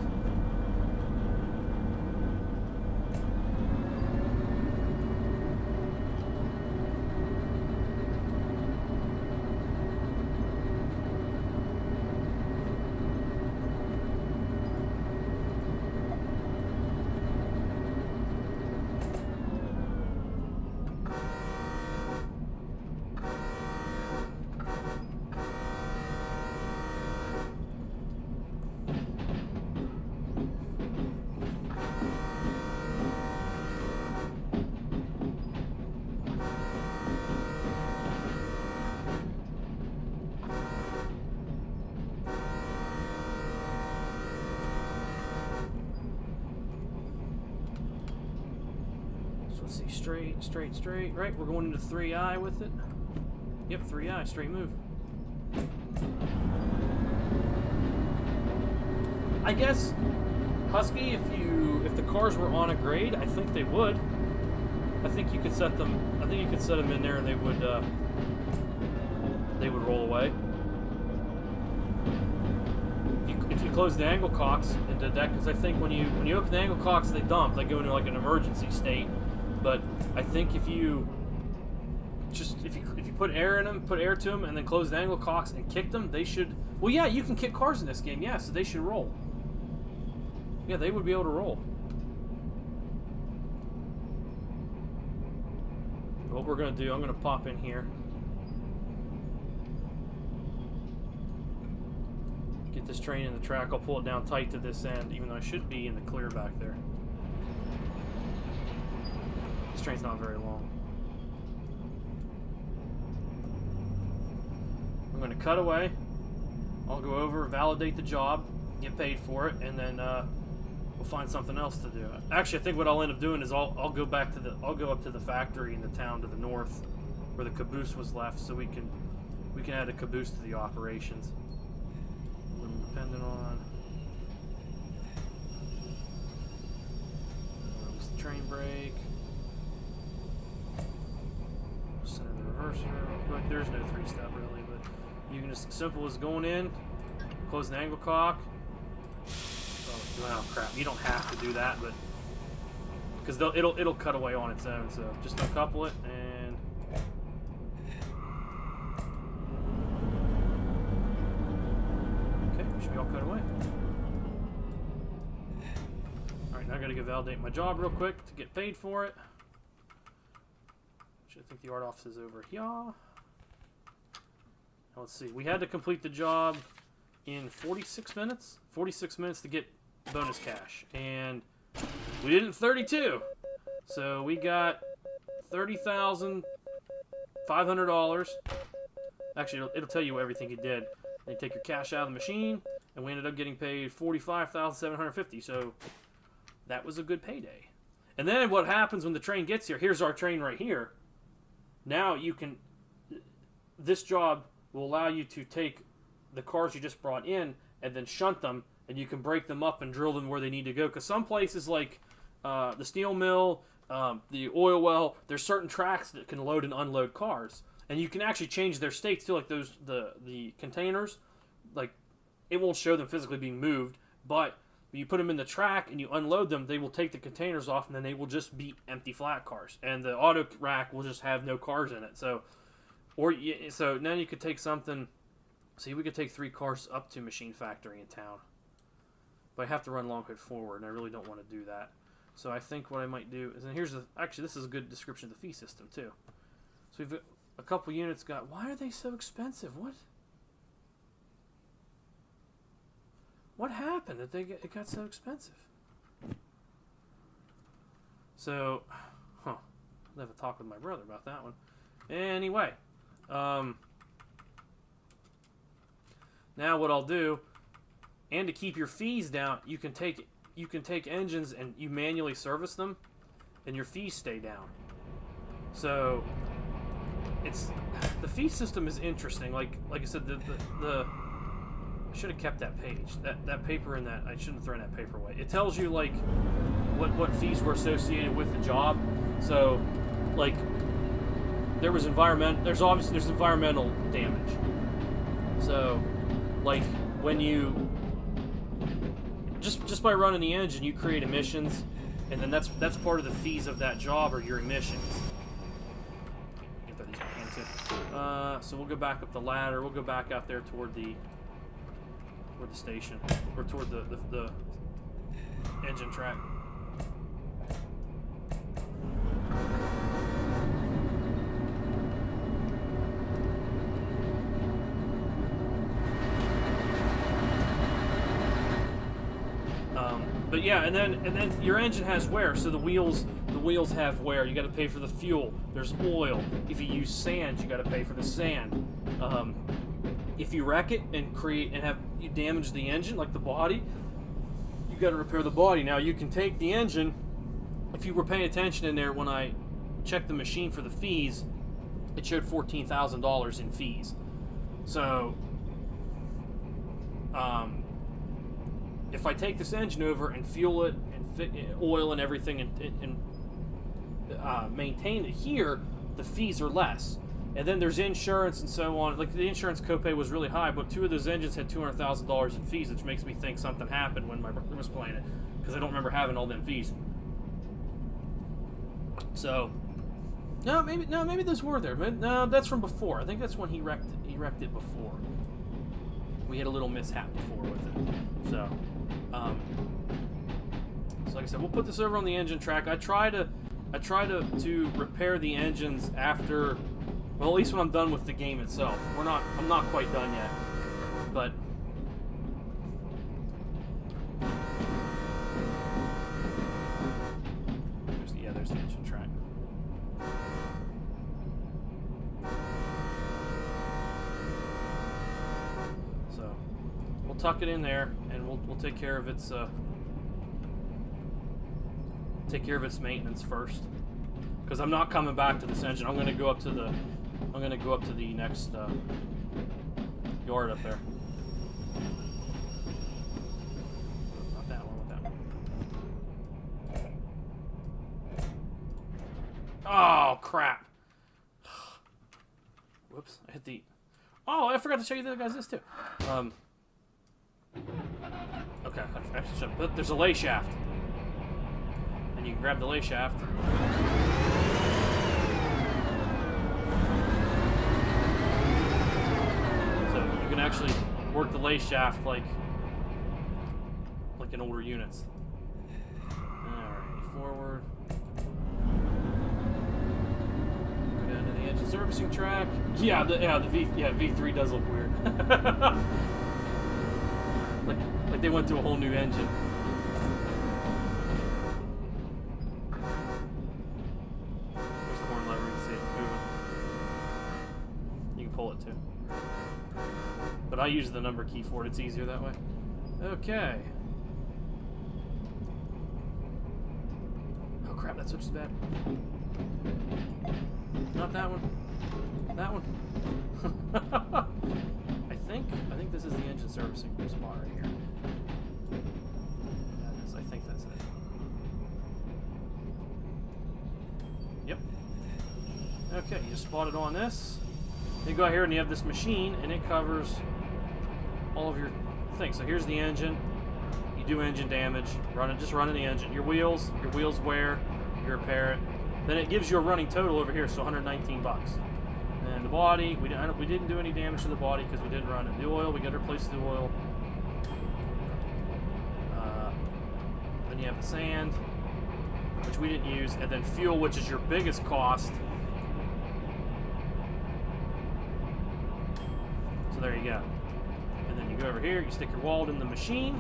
Let's see, straight. Right, we're going into 3I with it. Yep, 3I, straight move. I guess, Husky, if the cars were on a grade, I think they would. I think you could set them in there and they would roll away. If you close the angle cocks and did that, because I think when you open the angle cocks, they dump. They go into like an emergency state. But I think if you put air in them, put air to them, and then close the angle cocks and kick them, they should. Well, yeah, you can kick cars in this game, yeah, so they should roll. Yeah, they would be able to roll. What we're gonna do, I'm gonna pop in here. Get this train in the track. I'll pull it down tight to this end, even though I should be in the clear back there. This train's not very long. I'm going to cut away. I'll go over, validate the job, get paid for it, and then we'll find something else to do. Actually, I think what I'll end up doing is I'll go up to the factory in the town to the north, where the caboose was left, so we can add a caboose to the operations. A little dependent on. Release the train brake. Center the reverser real quick. There's no 3-step really, but you can just simple as going in, close the angle cock. Oh crap! You don't have to do that, but because it'll cut away on its own. So just uncouple it and okay, should be all cut away. Alright, now I gotta go validate my job real quick to get paid for it. Actually, I think the art office is over here. Now, let's see. We had to complete the job in 46 minutes. 46 minutes to get bonus cash. And we did it in 32. So we got $30,500. Actually, it'll tell you everything you did. Then you take your cash out of the machine, and we ended up getting paid $45,750. So that was a good payday. And then what happens when the train gets here? Here's our train right here. Now you can. This job will allow you to take the cars you just brought in and then shunt them, and you can break them up and drill them where they need to go. Because some places like the steel mill, the oil well, there's certain tracks that can load and unload cars, and you can actually change their states too. Like those the containers, like it won't show them physically being moved, but when you put them in the track and you unload them, they will take the containers off, and then they will just be empty flat cars, and the auto rack will just have no cars in it. So now you could take something. See, we could take 3 cars up to Machine Factory in town, but I have to run long hood forward, and I really don't want to do that. So I think what I might do is, and actually this is a good description of the fee system too. So we've a couple units got. Why are they so expensive? What happened that it got so expensive? So, I'll have a talk with my brother about that one. Anyway, now what I'll do, and to keep your fees down, you can take engines and you manually service them, and your fees stay down. So the fee system is interesting. Like I said, I should have kept that page. That paper in that, I shouldn't have thrown that paper away. It tells you like what fees were associated with the job. So like there's environmental damage. So like when you just by running the engine, you create emissions, and then that's part of the fees of that job, or your emissions. So we'll go back up the ladder. We'll go back out there toward the station, or toward the engine track. But yeah, and then your engine has wear, so the wheels have wear. You got to pay for the fuel. There's oil. If you use sand, you got to pay for the sand. If you wreck it and you damage the engine, like the body, you got to repair the body. Now you can take the engine. If you were paying attention in there when I checked the machine for the fees, it showed $14,000 in fees. So, if I take this engine over and fuel it and fit oil and everything and maintain it here, the fees are less. And then there's insurance and so on. Like the insurance copay was really high, but 2 of those engines had $200,000 in fees, which makes me think something happened when my brother was playing it, because I don't remember having all them fees. So, maybe those were there. No, that's from before. I think that's when he wrecked it before. We had a little mishap before with it. So like I said, we'll put this over on the engine track. I try to repair the engines after, well, at least when I'm done with the game itself. I'm not quite done yet, but there's the engine track. So we'll tuck it in there, and we'll take care of its maintenance first, because I'm not coming back to this engine. I'm going to go up to the next yard up there. Not that one. Not that one. Oh crap! Whoops! I hit the. Oh, I forgot to show you the other guys this too. Okay, but there's a lay shaft. And you can grab the lay shaft. So you can actually work the lay shaft like like in older units. Alright, forward. Go down to the engine servicing track. Yeah, V3 does look weird. like they went to a whole new engine. There's the horn lever, you can see it moving. You can pull it too. But I use the number key for it, it's easier that way. Okay. Oh crap, that switch is bad. Not that one. That one. I think this is the engine servicing spot right here. That is, I think that's it. Yep. Okay, you just spot it on this. You go out here and you have this machine, and it covers all of your things. So here's the engine. You do engine damage. Just running the engine. Your wheels wear. You repair it. Then it gives you a running total over here, so $119. And the body, we didn't do any damage to the body because we didn't run it. The oil, we got to replace the oil. Then you have the sand, which we didn't use, and then fuel, which is your biggest cost. So there you go. And then you go over here, you stick your wallet in the machine,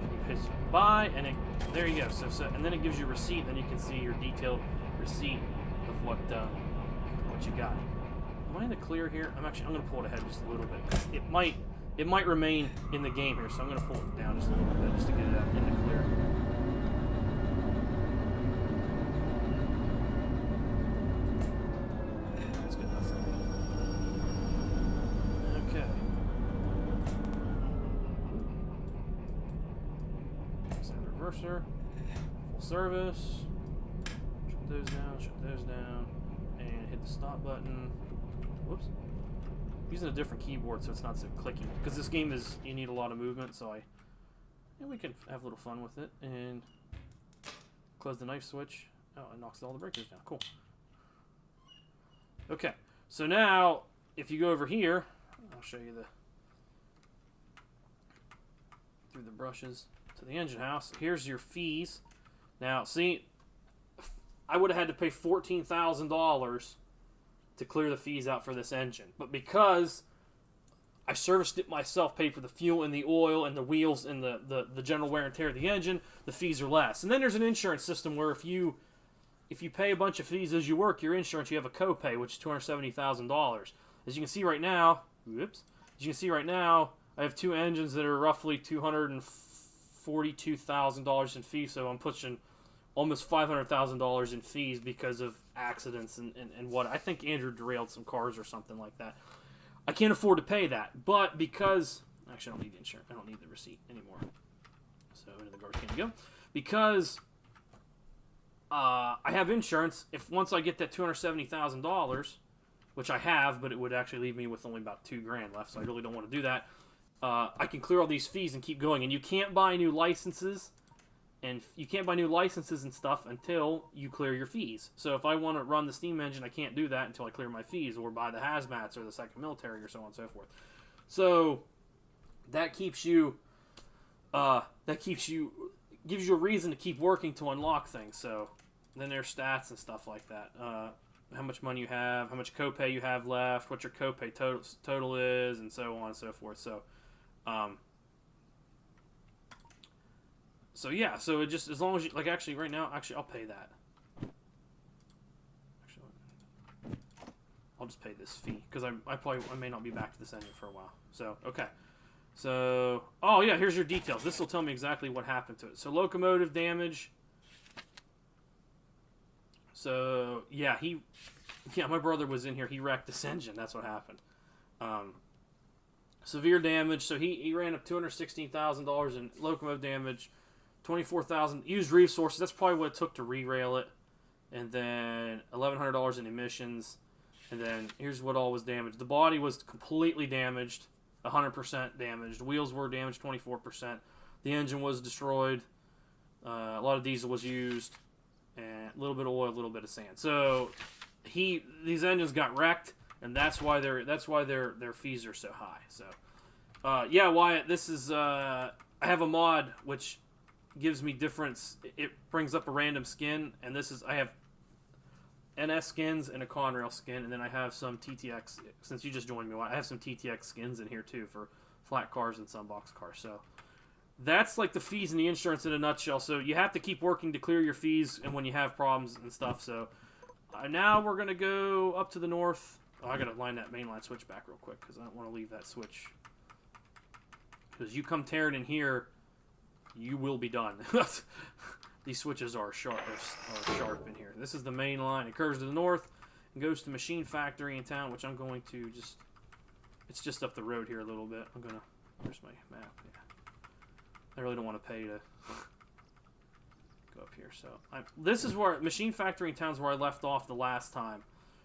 you hit buy, and there you go. So and then it gives you a receipt, then you can see your detailed receipt of what you got. Am I in the clear here? I'm gonna pull it ahead just a little bit. It might remain in the game here, so I'm gonna pull it down just a little bit just to get it out in the clear. That's good enough for me. Okay. Send reverser. Full service. Shut those down. And hit the stop button. Whoops. I'm using a different keyboard so it's not so clicky. Because this game you need a lot of movement, so we can have a little fun with it. And close the knife switch. Oh, it knocks all the breakers down. Cool. Okay. So now, if you go over here, I'll show you through the brushes to the engine house. Here's your fees. Now, see, I would have had to pay $14,000 to clear the fees out for this engine. But because I serviced it myself, paid for the fuel and the oil and the wheels and the general wear and tear of the engine, the fees are less. And then there's an insurance system where if you pay a bunch of fees as you work your insurance, you have a copay, which is $270,000. As you can see right now, I have two engines that are roughly $242,000 in fees, so I'm pushing almost $500,000 in fees because of accidents and what. I think Andrew derailed some cars or something like that. I can't afford to pay that, but because... Actually, I don't need the insurance. I don't need the receipt anymore. So into the garbage can you go. Because I have insurance, once I get that $270,000, which I have, but it would actually leave me with only about $2,000 left, so I really don't want to do that. I can clear all these fees and keep going. And you can't buy new licenses. And you can't buy new licenses and stuff until you clear your fees. So if I want to run the steam engine, I can't do that until I clear my fees or buy the hazmats or the second military or so on and so forth. So that gives you a reason to keep working to unlock things. So then there's stats and stuff like that. How much money you have, how much copay you have left, what your copay total is, and so on and so forth. So yeah, so it just, as long as you, like, actually right now, I'll pay that. Actually, I'll just pay this fee, because I may not be back to this engine for a while. So, okay. So, oh yeah, here's your details. This will tell me exactly what happened to it. So, locomotive damage. So, yeah, my brother was in here. He wrecked this engine. That's what happened. Severe damage. So, he ran up $216,000 in locomotive damage. $24,000 used resources. That's probably what it took to re-rail it. And then $1,100 in emissions. And then here's what all was damaged. The body was completely damaged, 100% damaged. Wheels were damaged, 24%. The engine was destroyed. A lot of diesel was used, and a little bit of oil, a little bit of sand. So these engines got wrecked, and that's why their fees are so high. So yeah, Wyatt, this is I have a mod which gives me different. It brings up a random skin, and this is I have NS skins and a Conrail skin, and then I have some TTX. Since you just joined me, I have some TTX skins in here too for flat cars and some box cars. So that's like the fees and the insurance in a nutshell. So you have to keep working to clear your fees, and when you have problems and stuff. So now we're gonna go up to the north. Oh, I gotta line that mainline switch back real quick because I don't want to leave that switch. Because you come tearing in here, you will be done. These switches are sharp in here. This is the main line. It curves to the north and goes to Machine Factory in town, which I'm going to just... It's just up the road here a little bit. I'm going to... Where's my map? Yeah. I really don't want to pay to go up here. So this is where... Machine Factory in town is where I left off the last time.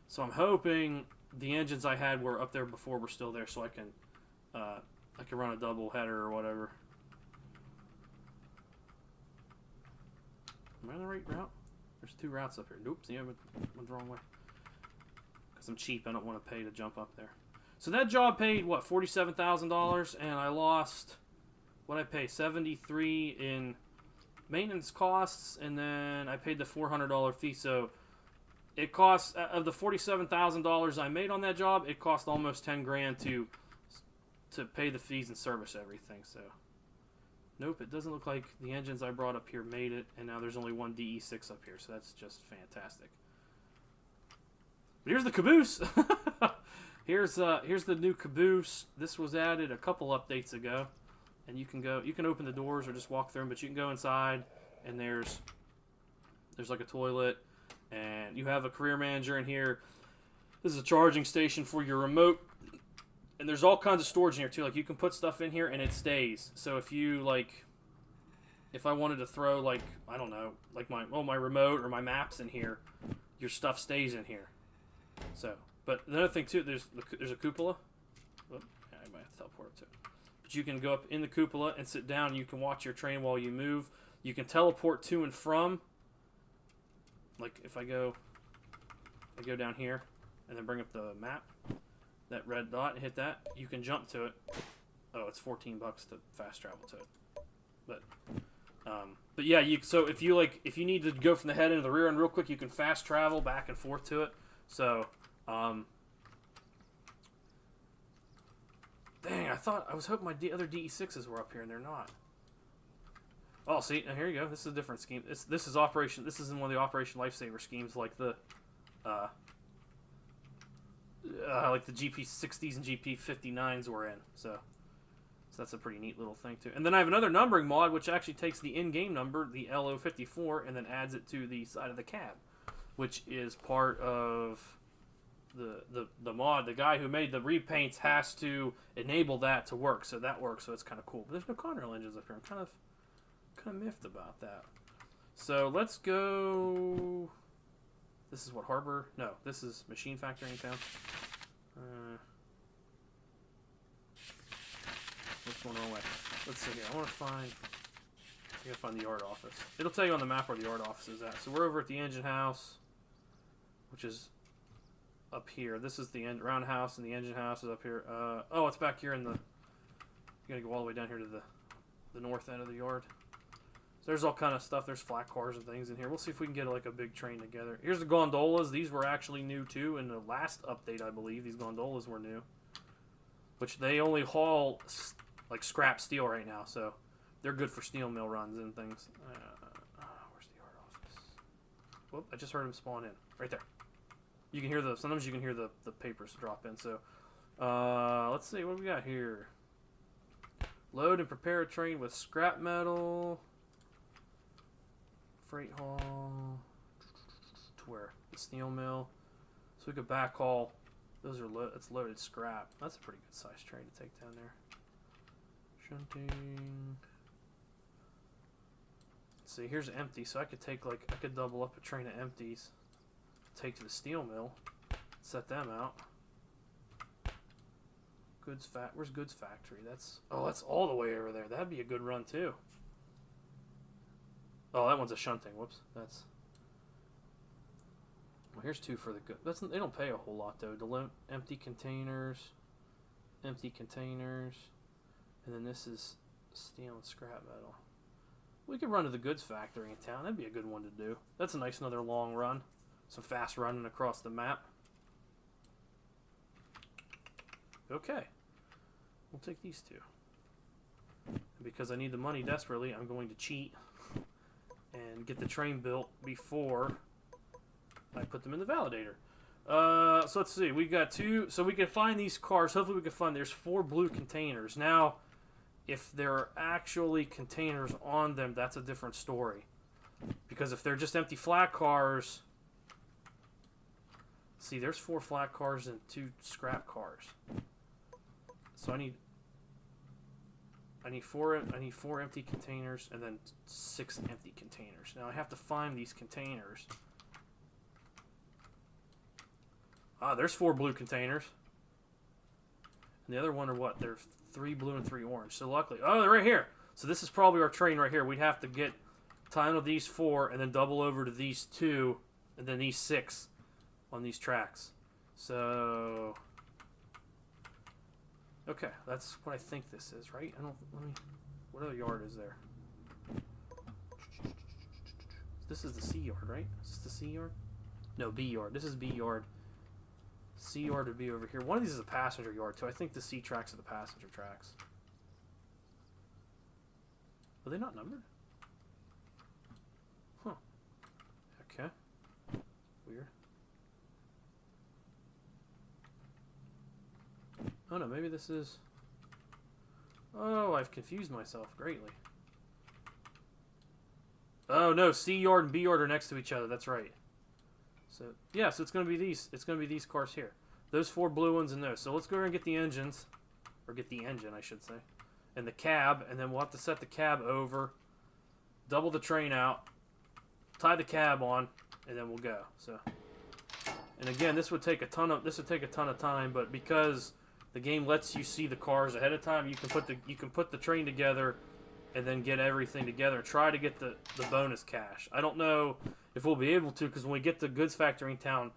So I'm hoping the engines I had were up there before were still there so I can run a double header or whatever. Am I on the right route? There's 2 routes up here. Nope, see, I went the wrong way. Because I'm cheap, I don't want to pay to jump up there. So that job paid, what, $47,000, and I lost, what I pay, $73 in maintenance costs, and then I paid the $400 fee. So it cost, of the $47,000 I made on that job, it cost almost 10 grand to pay the fees and service everything, so... Nope, it doesn't look like the engines I brought up here made it, and now there's only one DE6 up here, so that's just fantastic. But here's the caboose! here's the new caboose. This was added a couple updates ago, and you can open the doors or just walk through them, but you can go inside, and there's like a toilet, and you have a career manager in here. This is a charging station for your remote. And there's all kinds of storage in here too. Like you can put stuff in here and it stays. So if you if I wanted to throw I don't know, like my remote or my maps in here, your stuff stays in here. So, but another thing too, there's a cupola. Oh, I might have to teleport up to it. But you can go up in the cupola and sit down. And you can watch your train while you move. You can teleport to and from. Like if I go down here and then bring up the map. That red dot, and hit that, you can jump to it. Oh, it's $14 to fast travel to it. But yeah, so if you need to go from the head into the rear end real quick, you can fast travel back and forth to it. So, dang, I was hoping my other DE6s were up here, and they're not. Oh, see, now here you go. This is a different scheme. This is Operation. This is in one of the Operation Lifesaver schemes, like the GP60s and GP59s were in. So that's a pretty neat little thing too. And then I have another numbering mod which actually takes the in-game number, the LO54, and then adds it to the side of the cab, which is part of the mod. The guy who made the repaints has to enable that to work, so that works. So it's kind of cool. But there's no Conrail engines up here. I'm kind of miffed about that. So let's go. This is what, Harbor? No, this is Machine Factory in town. What's going on? Let's see here. I gotta find the yard office. It'll tell you on the map where the yard office is at. So we're over at the engine house, which is up here. This is the roundhouse, and the engine house is up here. Oh, it's back here in the... You gotta go all the way down here to the north end of the yard. There's all kind of stuff. There's flat cars and things in here. We'll see if we can get like a big train together. Here's the gondolas. These were actually new too in the last update, I believe. These gondolas were new, which they only haul like scrap steel right now, so they're good for steel mill runs and things. Where's the yard office? Whoop! I just heard him spawn in right there. You can hear sometimes you can hear the papers drop in. So let's see what we got here. Load and prepare a train with scrap metal. Freight haul to where? The steel mill. So we could backhaul. Those are it's loaded scrap. That's a pretty good sized train to take down there. Shunting. See, here's empty, so I could double up a train of empties, take to the steel mill, set them out. Where's Goods Factory? That's all the way over there. That'd be a good run too. Oh, that one's a shunting. Whoops. Well, here's 2 for the good. They don't pay a whole lot though. Empty containers, and then this is Steel and scrap metal. We could run to the goods factory in town. That'd be a good one to do. That's a nice another long run. Some fast running across the map. Okay. We'll take these two. And because I need the money desperately, I'm going to cheat and get the train built before I put them in the validator. So let's see. We got two. So we can find these cars. Hopefully we can find. There's 4 blue containers. Now, if there are actually containers on them, that's a different story. Because if they're just empty flat cars... See, there's 4 flat cars and 2 scrap cars. So I need 4 empty containers and then 6 empty containers. Now I have to find these containers. Ah, there's 4 blue containers. And the other one are what? There's 3 blue and 3 orange. So luckily, oh, they're right here. So this is probably our train right here. We'd have to get time of these 4 and then double over to these 2 and then these 6 on these tracks. So okay, that's what I think this is, right? I don't. Let me. What other yard is there? This is the C yard, right? Is this the C yard? No, B yard. This is B yard. C yard would be over here. One of these is a passenger yard too. I think the C tracks are the passenger tracks. Are they not numbered? Huh. Okay. Weird. Oh no, maybe this is... Oh, I've confused myself greatly. Oh no, C yard and B yard are next to each other. That's right. So yeah, so it's gonna be these. It's gonna be these cars here. Those 4 blue ones and those. So let's go ahead and get the engines, or get the engine, I should say, and the cab, and then we'll have to set the cab over, double the train out, tie the cab on, and then we'll go. So, and again, this would take a ton of time, but because the game lets you see the cars ahead of time, you can put the train together and then get everything together and try to get the bonus cash. I don't know if we'll be able to, because when we get to goods factory in town,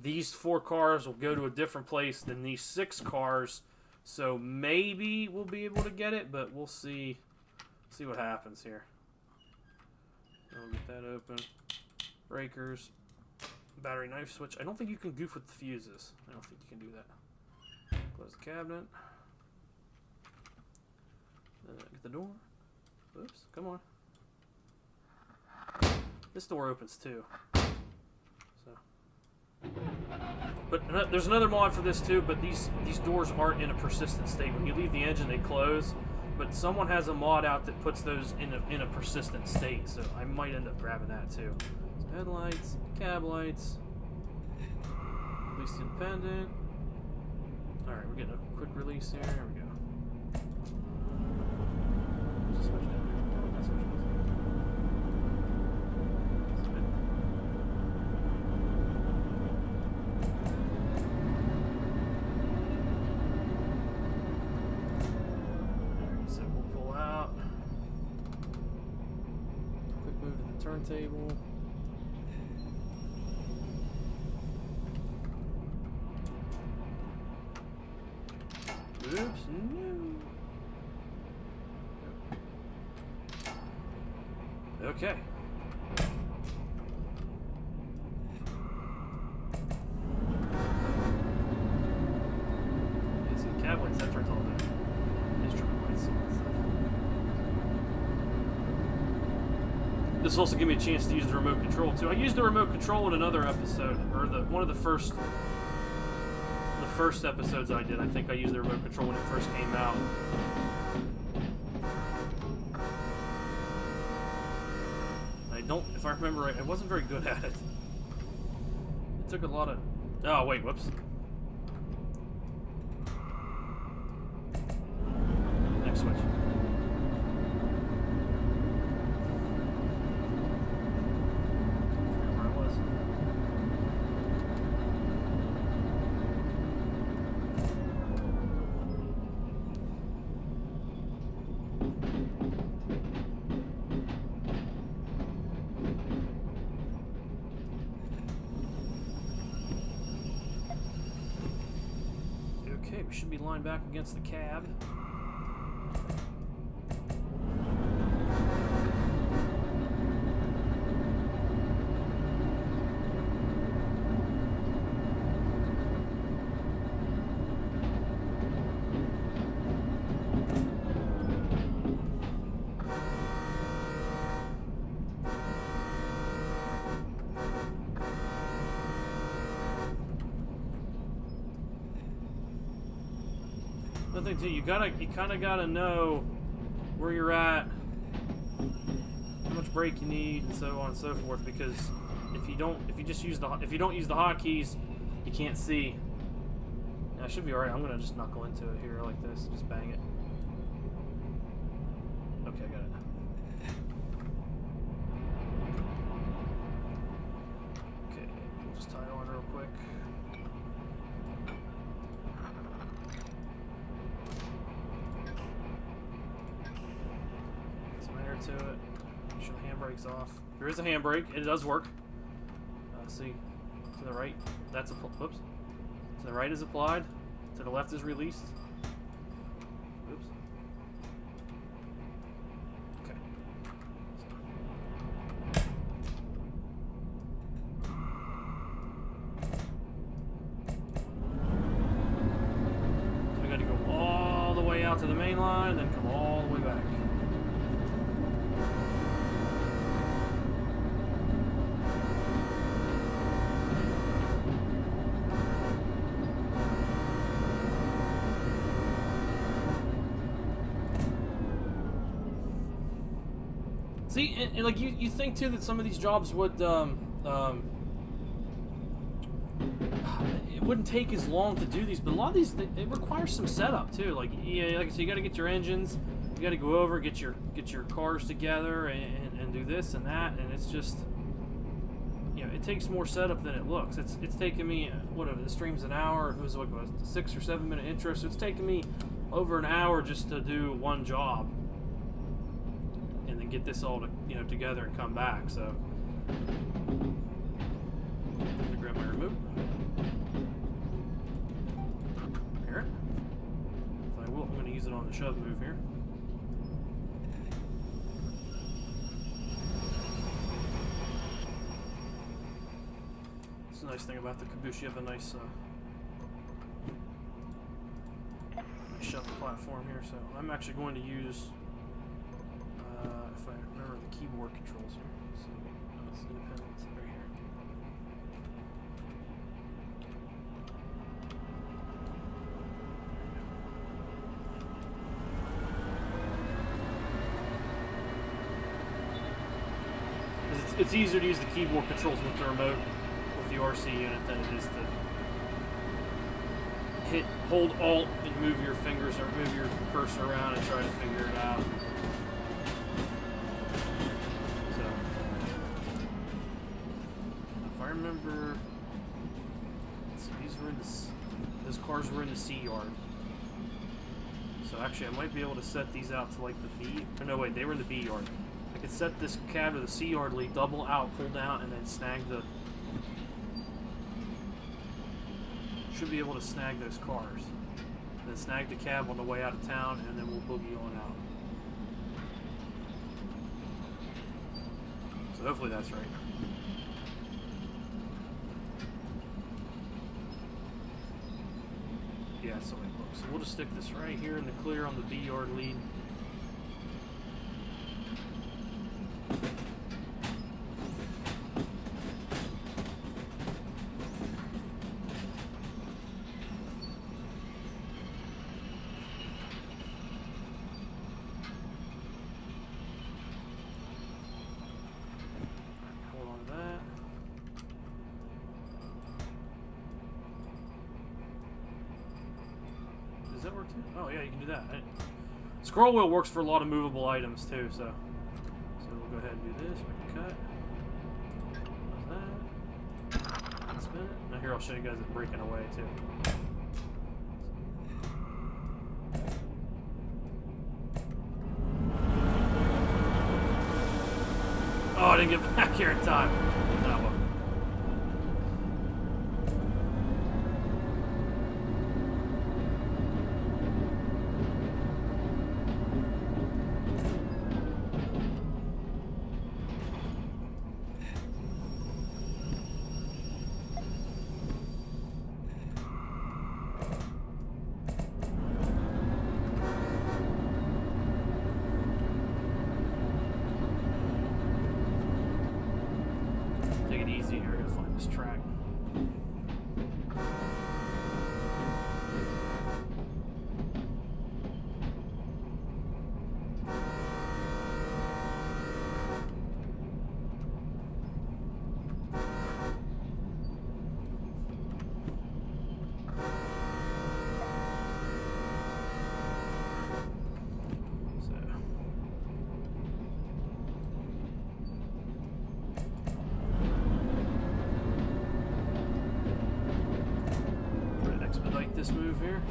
these 4 cars will go to a different place than these 6 cars, so maybe we'll be able to get it, but we'll see what happens here. I'll get that open. Breakers. Battery knife switch. I don't think you can goof with the fuses. I don't think you can do that. Close the cabinet. Get the door. Oops, come on. This door opens too. So, but there's another mod for this too. But these doors aren't in a persistent state. When you leave the engine, they close. But someone has a mod out that puts those in a persistent state. So I might end up grabbing that too. So headlights, cab lights, least independent. All right, we're getting a quick release here. Here we go. Switch it. So we'll pull out. Quick move to the turntable. Oops, no. Okay. It's some cab lights, that turns all the instrument lights and stuff. This will also give me a chance to use the remote control too. I used the remote control in another episode, or one of the first episodes I did. I think I used the remote control when it first came out. If I remember right, I wasn't very good at it. It took a lot of... Oh, wait, whoops. Next switch. Where I was. Okay, we should be lined back against the cab. Another thing too, you kind of gotta know where you're at, how much brake you need, and so on and so forth. Because if you don't use the hotkeys, you can't see. I should be alright. I'm gonna just knuckle into it here like this, just bang it. Okay, I got it. Okay, we'll just tie it on real quick. Some air to it. Make sure the handbrake's off. There is a handbrake. It does work. See, to the right, that's whoops. To the right is applied. To the left is released. Oops. Okay. So we got to go all the way out to the main line, and then come all the way back. See, and like you think too that some of these jobs would it wouldn't take as long to do these, but a lot of these it requires some setup too. Like like I said, you got to get your engines, you got to go over, get your cars together, and do this and that, and it's just it takes more setup than it looks. It's taken me whatever the stream's an hour. It was like a 6 or 7 minute intro, so it's taken me over an hour just to do one job. And then get this all together and come back. So I'm gonna grab my remote. Hear it? If I will, I'm gonna use it on the shove move here. It's a nice thing about the caboose. You have a nice shove platform here. So I'm actually going to use. If I remember the keyboard controls here. So it's independent right here. It's easier to use the keyboard controls with the remote, with the RC unit, than it is to hold Alt and move your fingers or move your cursor around and try to figure it out. Remember, so those cars were in the C yard. So actually, I might be able to set these out to like the B. Or no, wait, they were in the B yard. I could set this cab to the C yard lead, double out, pull down, and then snag the. Should be able to snag those cars. Then snag the cab on the way out of town, and then we'll boogie on out. So hopefully that's right. Yeah, so it looks. So we'll just stick this right here in the clear on the B yard lead. Hold on to that. Does that work too? Oh yeah, you can do that. Scroll wheel works for a lot of movable items too, so we'll go ahead and do this, make a cut. How's that? Spin it. Now here I'll show you guys it breaking away too. Oh, I didn't get back here in time. Oh, well. Take it easy here, I gotta find this track. this move here.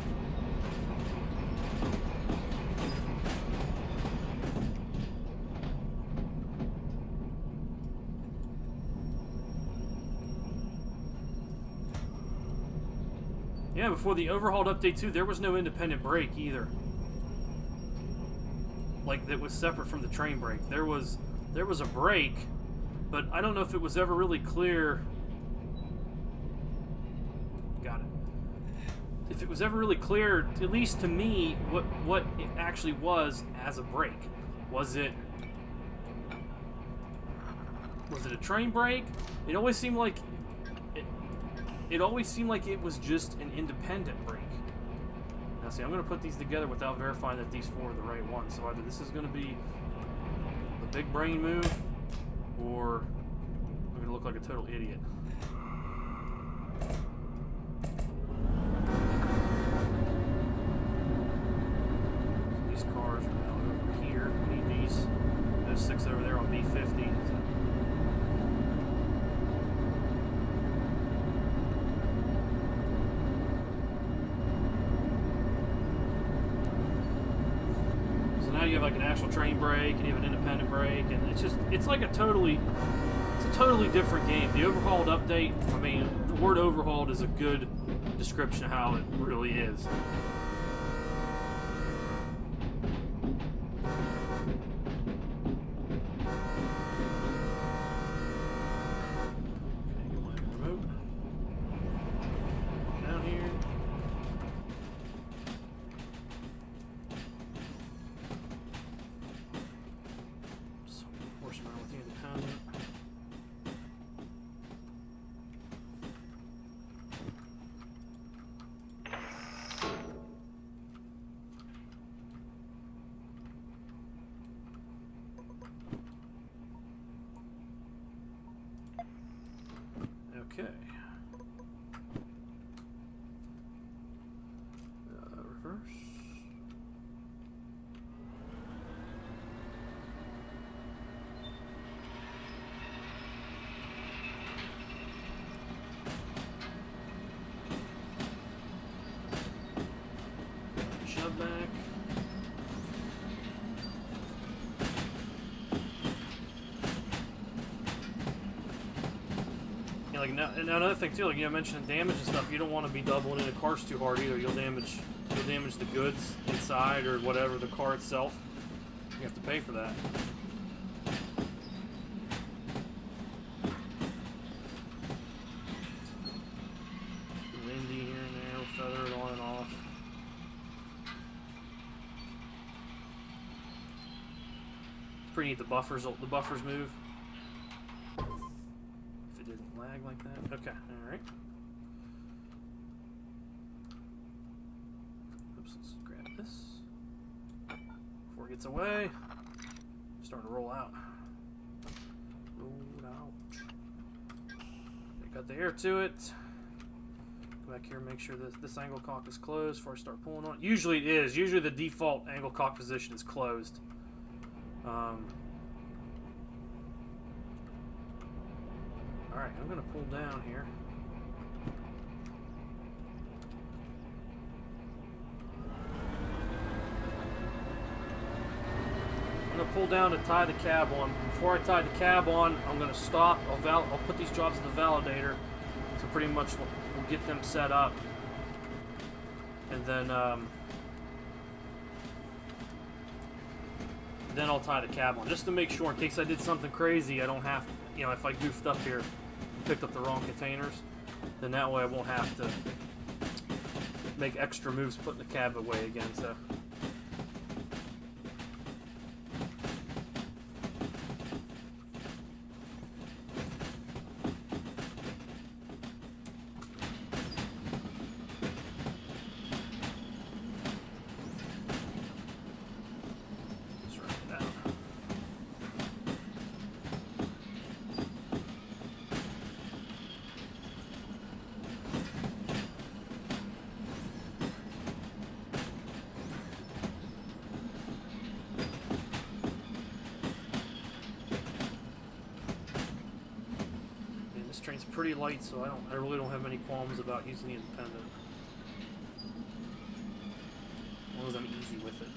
Yeah, before the Overhauled update too, there was no independent brake either. Like, that was separate from the train brake. There was a brake, but I don't know if it was ever really clear. Got it. If it was ever really clear, at least to me, what it actually was as a brake. Was it a train brake? It always seemed like it always seemed like it was just an independent brake. Now see, I'm going to put these together without verifying that these four are the right ones. So either this is going to be the big brain move, or I'm going to look like a total idiot. So these cars are now over here. We need these. Those 6 over there on B50. You have like an actual train brake, and you have an independent brake, and it's like a totally different game. The Overhauled update, I mean, the word Overhauled is a good description of how it really is. Okay. Reverse. Shove back. Like now, and another thing too, like you know, mentioning damage and stuff, you don't want to be doubling into cars too hard either. You'll damage the goods inside or whatever, the car itself. You have to pay for that. Windy here and there, we'll feather it on and off. It's pretty neat. The buffers move. Lag like that. Okay, alright. Oops, let's grab this. Before it gets away. Starting to roll out. Roll out. Got the air to it. Go back here and make sure that this angle cock is closed before I start pulling on it. Usually it is. Usually the default angle cock position is closed. Alright, I'm going to pull down here. I'm going to pull down to tie the cab on. Before I tie the cab on, I'm going to stop. I'll put these jobs in the validator. So pretty much we'll get them set up. And then I'll tie the cab on. Just to make sure, in case I did something crazy, I don't have to, you know, if I goofed up here, picked up the wrong containers, then that way I won't have to make extra moves putting the cab away again. So train's pretty light, so I really don't have any qualms about using the independent. because I'm easy with it.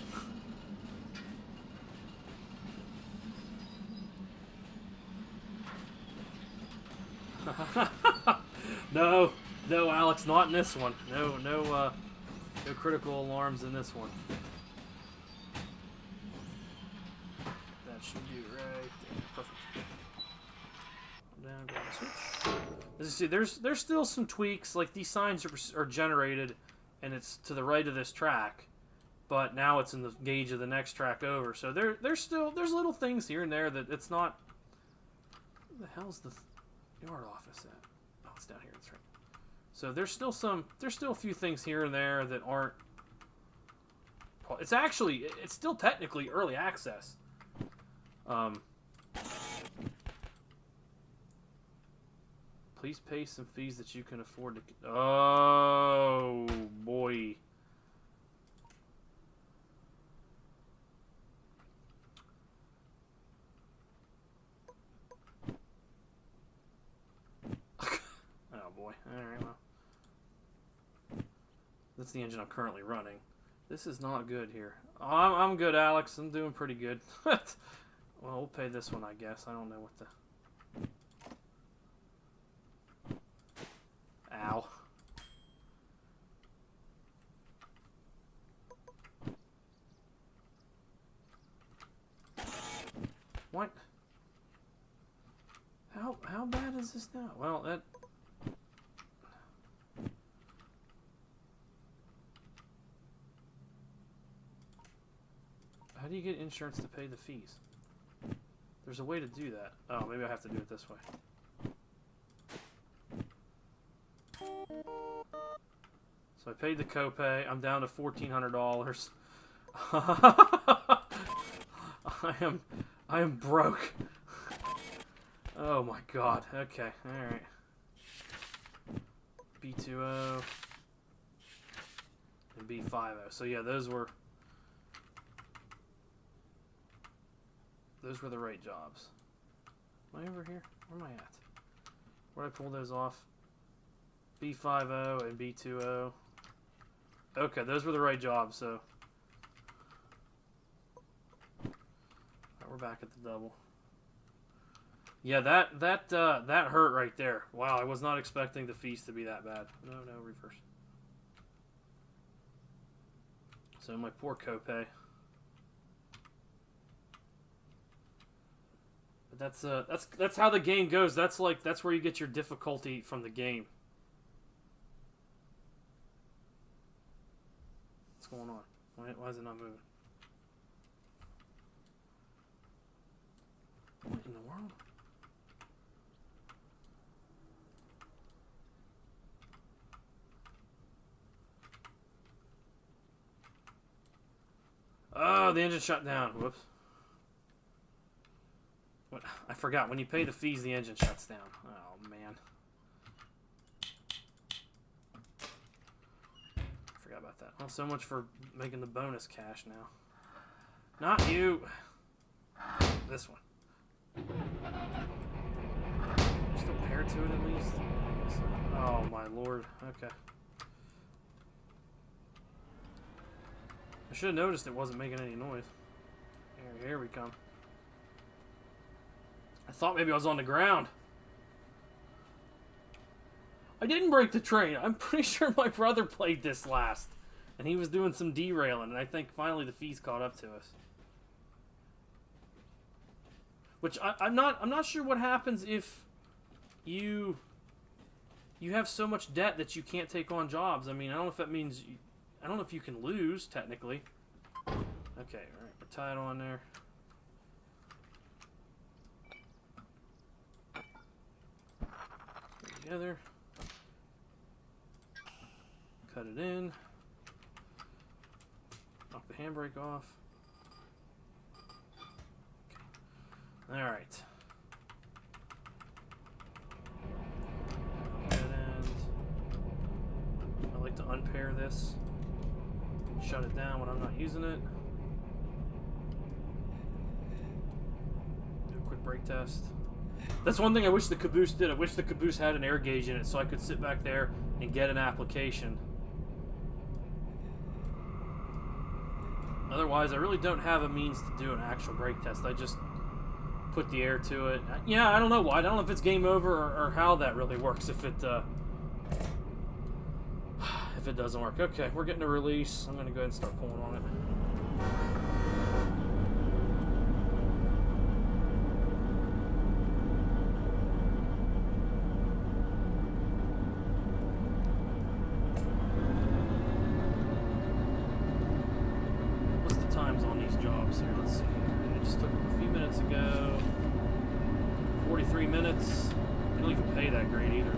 No, Alex, not in this one. No critical alarms in this one. That should do right there. Perfect. Down, grab the switch. As you see, there's still some tweaks. Like these signs are generated, and it's to the right of this track, but now it's in the gauge of the next track over. So there's little things here and there that it's not. Where the hell's the yard office at? Oh, it's down here. That's right. So there's still a few things here and there that aren't. It's still technically early access. Please pay some fees that you can afford to. Oh boy. Oh boy. Alright, well. That's the engine I'm currently running. This is not good here. Oh, I'm good, Alex. I'm doing pretty good. Well, we'll pay this one, I guess. I don't know what the... Ow. What? How bad is this now? Well, that... How do you get insurance to pay the fees? There's a way to do that. Oh, maybe I have to do it this way. So I paid the copay. I'm down to $1,400. I am broke. Oh my god. Okay. All right. B20 and B50. So yeah, those were the right jobs. Am I over here? Where am I at? Where did I pull those off? B50 and B20. Okay, those were the right jobs, so. Alright, we're back at the double. Yeah, that hurt right there. Wow, I was not expecting the fees to be that bad. No, reverse. So my poor copay. But that's how the game goes. That's where you get your difficulty from the game. What's going on? Why is it not moving? What in the world? Oh, the engine shut down. Whoops. What? I forgot. When you pay the fees, the engine shuts down. Oh, man. Forgot about that. Well, so much for making the bonus cash now. Not you. This one. Still pair to it at least? Oh, my lord. Okay. I should have noticed it wasn't making any noise. Here we come. I thought maybe I was on the ground. I didn't break the train. I'm pretty sure my brother played this last. And he was doing some derailing, and I think finally the fees caught up to us. Which I'm not sure what happens if you have so much debt that you can't take on jobs. I mean, I don't know if that means I don't know if you can lose technically. Okay, all right, we're tied on there. Together. Cut it in. Knock the handbrake off. Okay. All right. Dead end. I like to unpair this. Shut it down when I'm not using it. Do a quick brake test. That's one thing I wish the caboose did. I wish the caboose had an air gauge in it so I could sit back there and get an application. Otherwise, I really don't have a means to do an actual brake test. I just put the air to it. Yeah, I don't know why. I don't know if it's game over or how that really works. If it doesn't work. Okay, we're getting a release. I'm gonna go ahead and start pulling on it. What's the times on these jobs here? Let's see. I just took them a few minutes ago. 43 minutes. They don't even pay that great either.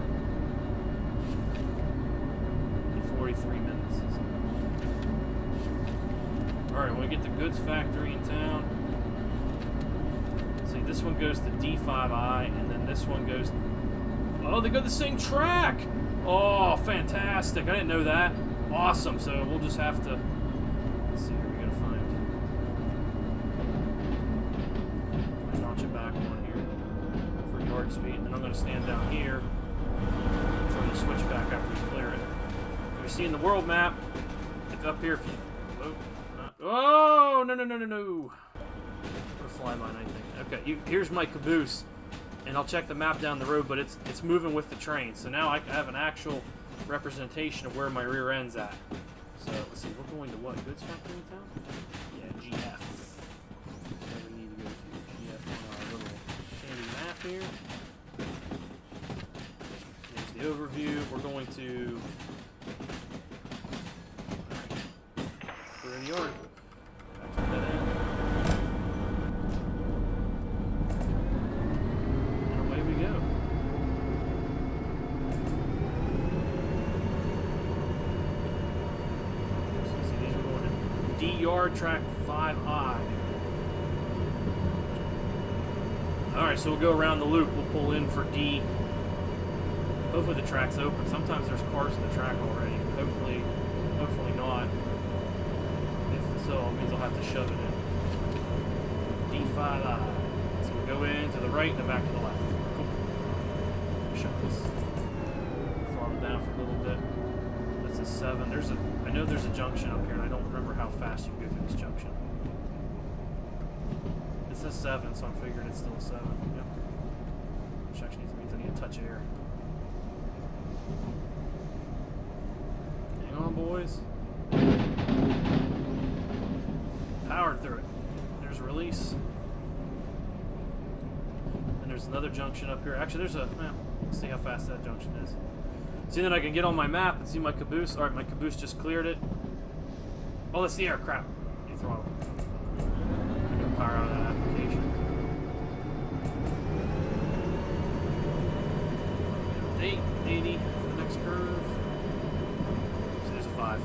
43 minutes. Alright, when we get the goods factory in town. See, this one goes to D5I, and then this one goes... Oh, they go the same track! Oh, fantastic. I didn't know that. Awesome. So we'll just have to... Let's see, here we gotta find... I notch it back one here for yard speed, and then I'm gonna stand down here for the switch back after we clear it. You see in the world map, it's up here if you... Oh, no. What a flyby, I think. Okay, here's my caboose, and I'll check the map down the road, but it's moving with the train. So now I have an actual representation of where my rear end's at. So, let's see, we're going to what? Goods factory in town? Yeah, GF. Where we need to go to. GF on our little handy map here. There's the overview. We're going to... We're in the yard. Back to that end. And away we go. So see, these are going to D yard track 5I. Alright, so we'll go around the loop. We'll pull in for D. Hopefully the track's open. Sometimes there's cars in the track already. Hopefully not. So it means I'll have to shove it in. D5I. So we'll go in to the right and then back to the left. Cool. Shut this. Throttle down for a little bit. That's a 7. I know there's a junction up here, and I don't remember how fast you can go through this junction. It says 7, so I'm figuring it's still a 7. Yep. Which actually means I need a touch of air. Hang on, boys. Powered through it. There's a release. And there's another junction up here. Actually, there's a... let's see how fast that junction is. See, then I can get on my map and see my caboose. Alright, my caboose just cleared it. Oh, that's the air. Crap. Need throttle. I'm going to power out of that application. 80 for the next curve. So there's a 5.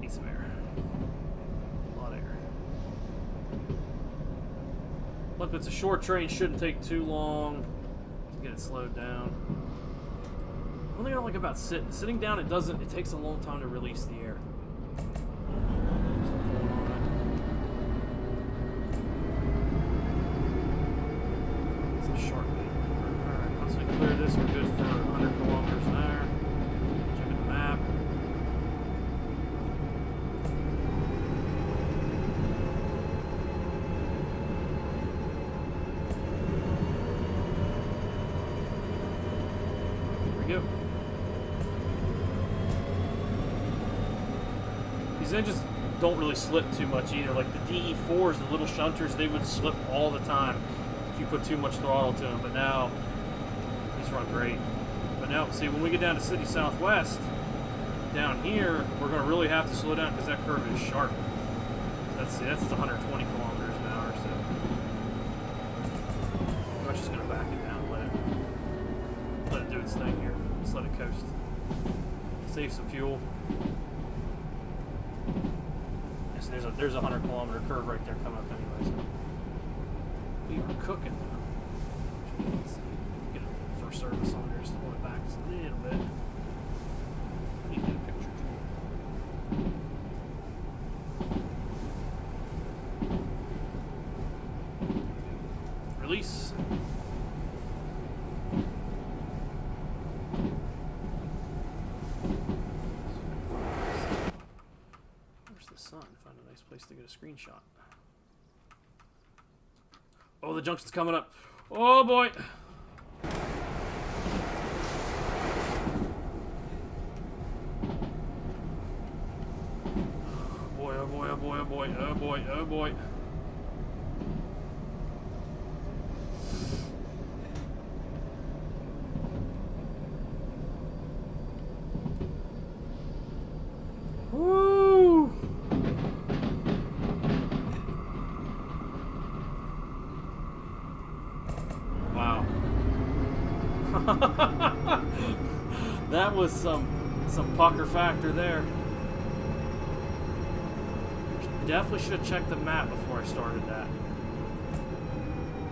Need some air. A lot of air. Look, it's a short train. Shouldn't take too long to get it slowed down. One thing I don't like about sitting down, it takes a long time to release the air. It's a sharp bit. Alright, once we clear this, we're good for 100 kilometers an hour. Checking the map. There we go. These engines don't really slip too much either. Like the DE4s, the little shunters, they would slip all the time if you put too much throttle to them. But now, these run great. But now, see, when we get down to City Southwest, down here, we're going to really have to slow down because that curve is sharp. That's 120 kilometers an hour. So I'm just going to back it down and let it do its thing here. Just let it coast. Save some fuel. Yes, there's a 100 kilometer curve right there coming up anyway. So we are cooking. Let's get a first service on there. Just pull it back just a little bit. Need to get a picture too. Release. sun. Find a nice place to get a screenshot. Oh, the junction's coming up. Oh boy. Boy, oh boy, oh boy, oh boy, oh boy, oh boy. Woo! Wow. That was some pucker factor there. Definitely should have checked the map before I started that.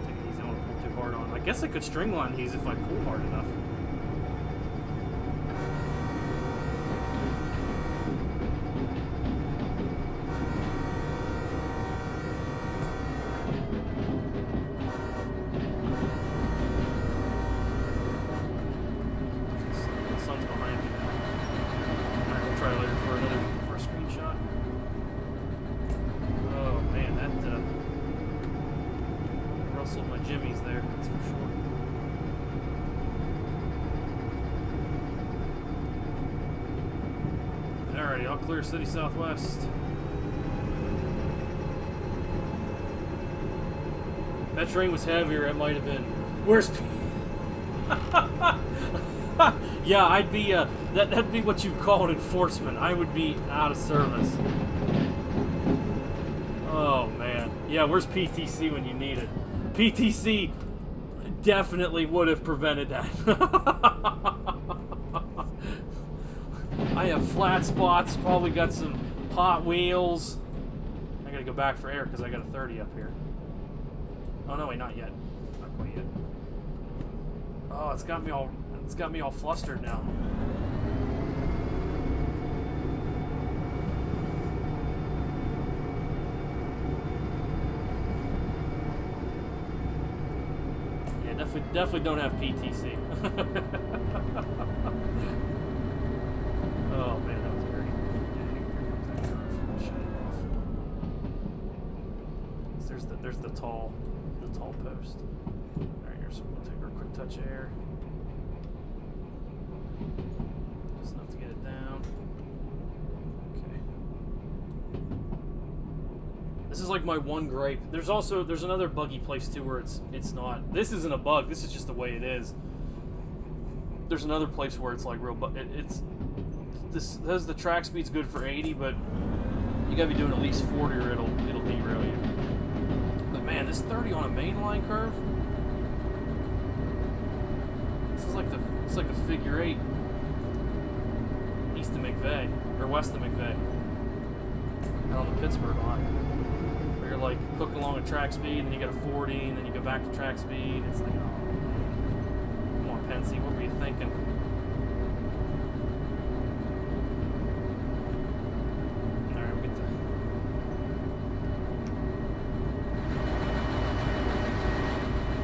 Take it easy, I don't want to pull too hard on. I guess I could string line these if I pull hard enough. The sun's behind me now. Alright, we'll try later for a screenshot. Oh man, that rustled my jimmies there, that's for sure. Alrighty, I'll clear City Southwest. That train was heavier, it might have been. Where's yeah, I'd be that'd be what you call an enforcement. I would be out of service. Oh man. Yeah, where's PTC when you need it? PTC definitely would have prevented that. I have flat spots, probably got some hot wheels. I gotta go back for air because I got a 30 up here. Oh no, wait, not yet. Not quite yet. Oh, it's got me all flustered now. Yeah, definitely don't have PTC. Oh man, that was great. Here comes that curve. Shut it off. There's the tall post. Alright, here's we'll take our quick touch of air. Just enough to get it down. Okay. This is like my one gripe. There's another buggy place too where it's not. This isn't a bug. This is just the way it is. There's another place where it's like real. This says the track speed's good for 80, but you gotta be doing at least 40 or it'll derail you. But man, this 30 on a mainline curve. This is like a figure 8 east of McVeigh or west of McVeigh, and on the Pittsburgh line, where you're like cooking along at track speed, and then you get a 40, and then you go back to track speed. It's like, oh, come on, Pensy, what were you thinking? All right, we'll get to.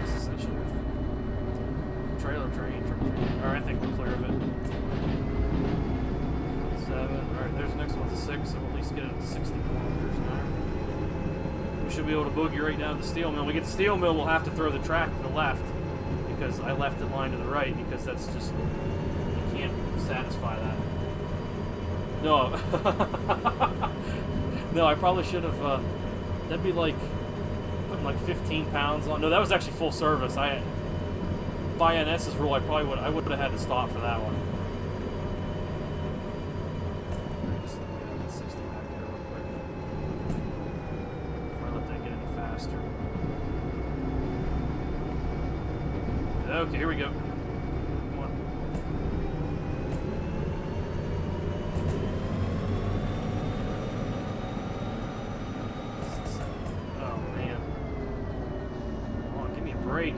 This is essentially trailer train. All right, I think we're clear of it. 7. Alright, there's the next one's a 6, so we'll at least get it to 60 kilometers an hour. We should be able to boogie right down to the steel mill. When we get to the steel mill, we'll have to throw the track to the left, because I left it line to the right, because that's just, you can't satisfy that. No. No, I probably should have, that'd be like, putting like 15 pounds on. No, that was actually full service. By NS's rule, I would have had to stop for that one. Okay, here we go. Come on. Oh man. Come on, give me a break.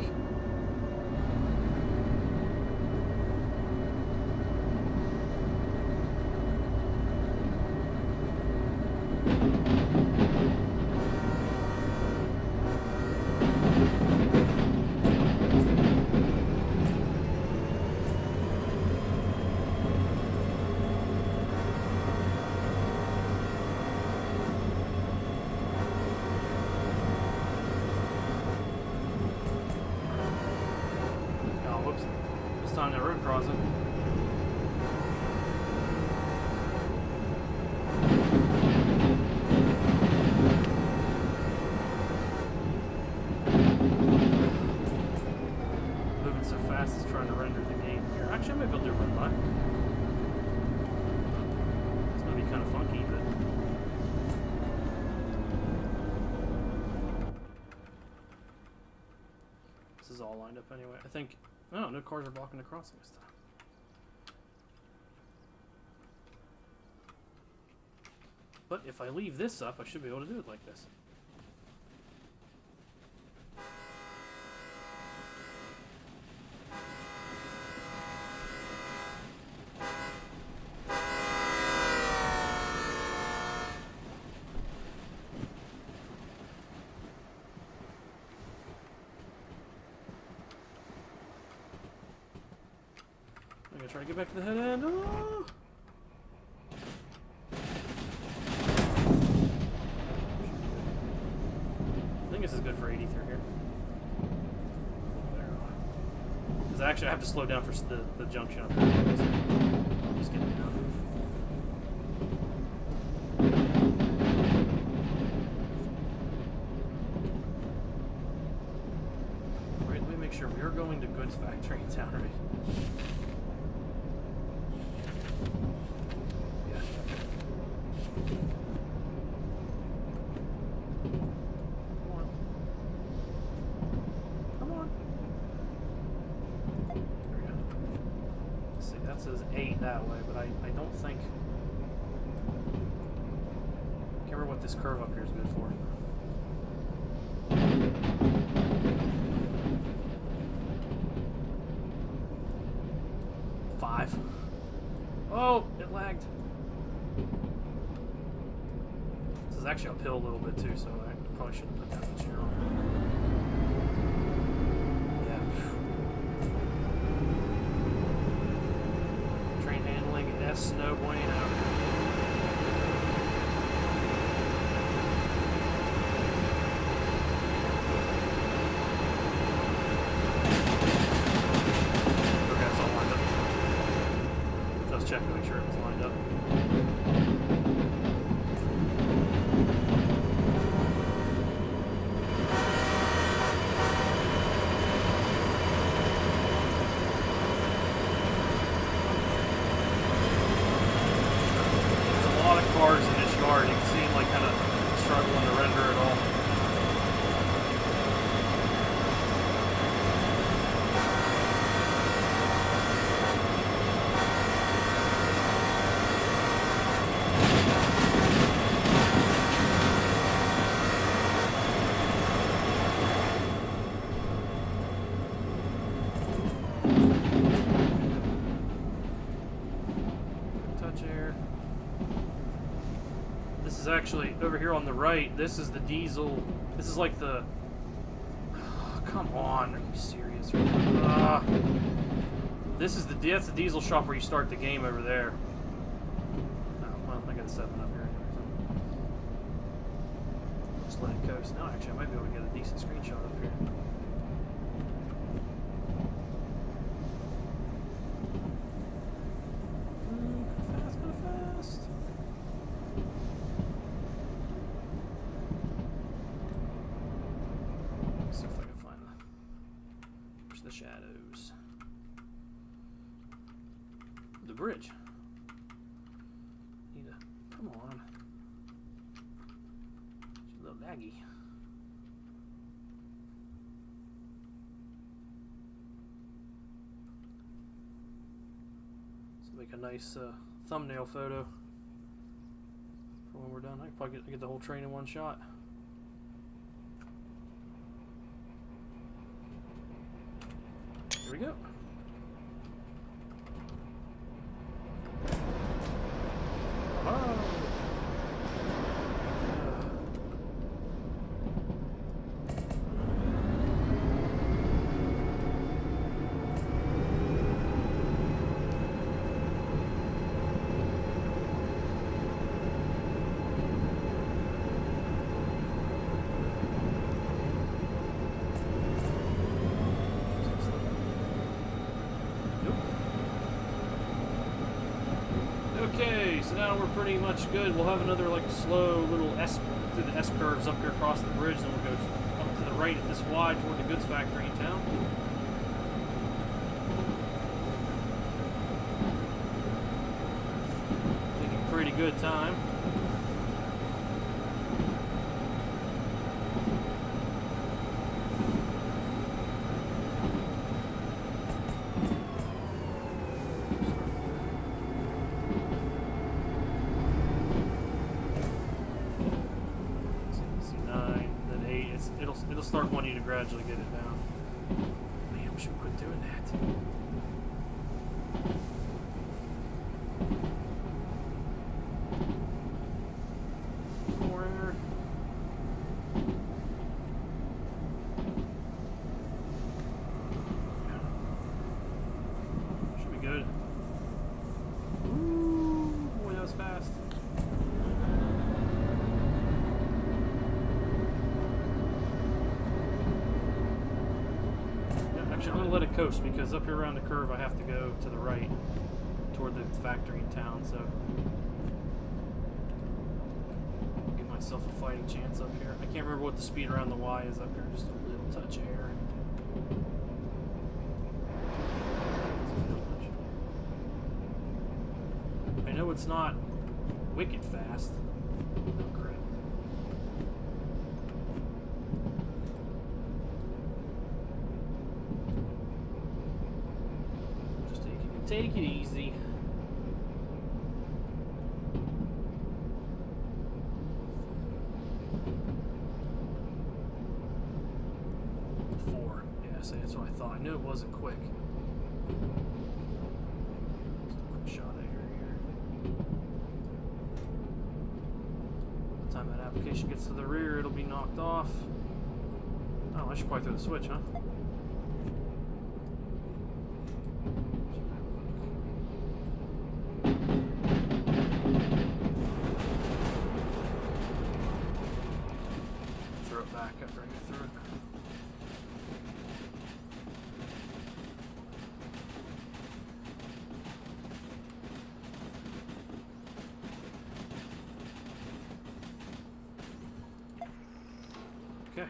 crossing. Moving so fast, it's trying to render the game here. Actually, I might be able to run by. It's gonna be kind of funky, but. This is all lined up anyway. I think. Oh, no cars are blocking the crossing this time. But if I leave this up, I should be able to do it like this. I'm gonna try to get back to the head end. Oh! I think this is good for 80 through here. Because actually I have to slow down for the junction up here. I'm just getting down. Right, let me make sure we are going to goods factory in town, right? Says 8 that way, but I don't think. Can't remember what this curve up here is good for. Five. Oh, it lagged. This is actually uphill a little bit too, so I probably shouldn't put that much here on. No bueno. Okay, it's all lined up. So I was checking to make sure it was lined up. Cars in this yard, you can see him like kind of struggling to render it all. Touch air. This is actually, over here on the right, this is the diesel. This is like the... Oh, come on, are you serious? This is that's the diesel shop where you start the game over there. Oh, well, I got a 7 up here. Just let it coast. No, actually, I might be able to get a decent screenshot up here. Go fast. See if I can find where's the shadows. The bridge. Need a come on. She's a little laggy. So make a nice thumbnail photo for when we're done. I can probably get the whole train in one shot. Here we go. Oh. now we're pretty much good. We'll have another like slow little S through the S curves up here across the bridge, then we'll go up to the right at this Y toward the goods factory in town. Taking pretty good time. It'll start wanting you to gradually get it down. Man, we should quit doing that. Corner. Should be good. Ooh, boy, that was fast. Actually, I'm going to let it coast because up here around the curve I have to go to the right toward the factory in town, so give myself a fighting chance up here. I can't remember what the speed around the Y is up here, just a little touch of air. I know it's not wicked fast. Oh, crap. Take it easy. Four. Yeah, so that's what I thought. I knew it wasn't quick. Just a quick shot of air here. By the time that application gets to the rear, it'll be knocked off. Oh, I should probably throw the switch, huh? Okay.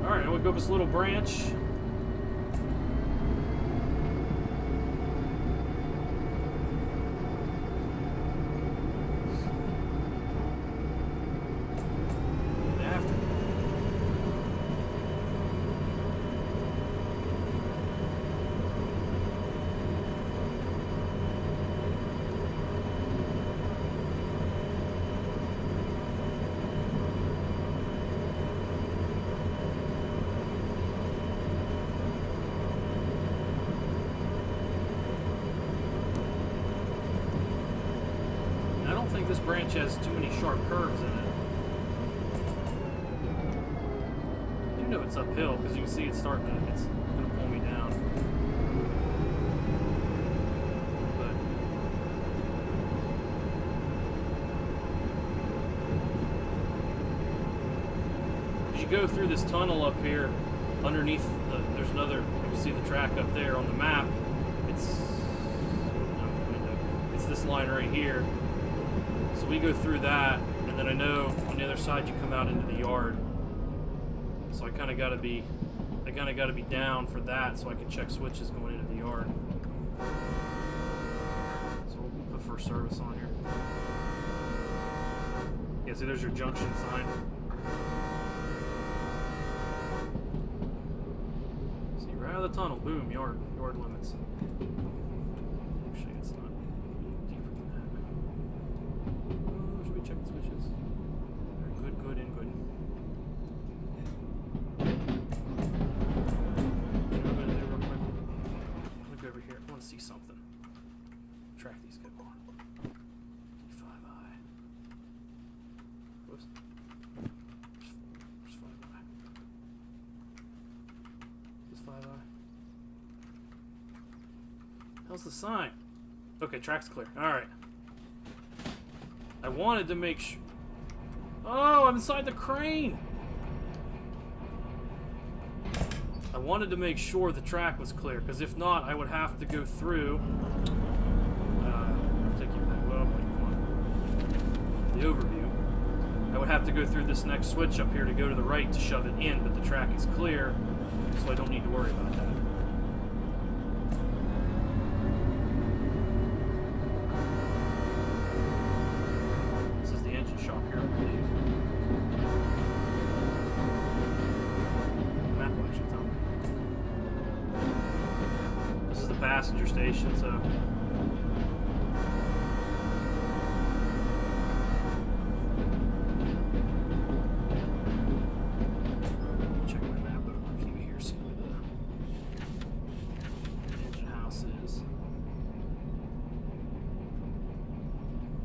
Alright, now we'll go up this little branch. This branch has too many sharp curves in it. I do know it's uphill because you can see it's starting to, it's going to pull me down. But as you go through this tunnel up here, underneath, there's another, you can see the track up there on the map. It's this line right here. So we go through that, and then I know on the other side you come out into the yard. So I kind of got to be down for that, so I can check switches going into the yard. So we'll put first service on here. Yeah, see, there's your junction sign. See, right out of the tunnel, boom, yard limits. Actually, it's not. Check the switches. Good, good, and good. You know what I'm going to do real quick? I'm going to go over here. I want to see something. Track these good on. 5i. Whoops. Where's 5i? This 5i? How's the sign? Okay, track's clear. Alright. I wanted to make sure. Oh, I'm inside the crane. I wanted to make sure the track was clear, because if not, I would have to go through. I'll take you back. Well, the overview. I would have to go through this next switch up here to go to the right to shove it in, but the track is clear, so I don't need to worry about that. This is the engine shop here, I believe. Map will actually tell me. This is the passenger station, so. Check my map overview here, see where the engine house is.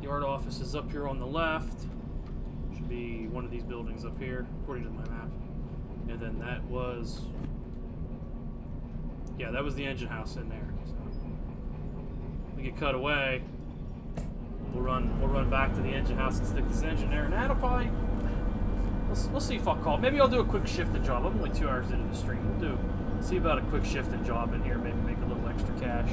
The art office is up here on the left. Should be one of these buildings up here, according to my map. And then that was, yeah, that was the engine house in there. So we get cut away. We'll run back to the engine house and stick this engine there, and that'll probably. We'll see if I'll call. Maybe I'll do a quick shifting job. I'm only 2 hours into the stream. We'll see about a quick shifting job in here. Maybe make a little extra cash.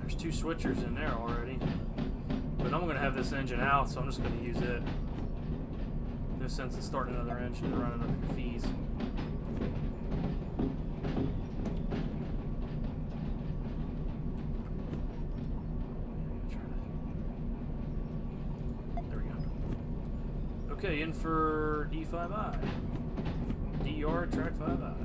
There's 2 switchers in there already. But I'm going to have this engine out, so I'm just going to use it. No sense in starting another engine and running up your fees. There we go. Okay, in for D5I. DR track 5I.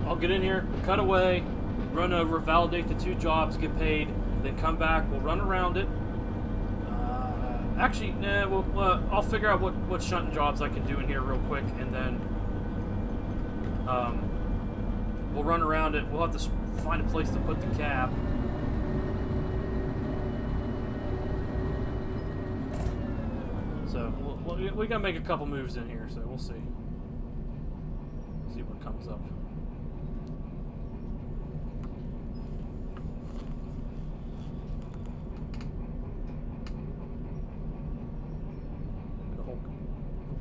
I'll get in here, cut away, run over, validate the 2 jobs, get paid, then come back. We'll run around it. Actually, I'll figure out what shunting jobs I can do in here real quick, and then we'll run around it. We'll have to find a place to put the cab. So we gotta make a couple moves in here. So we'll see. See what comes up.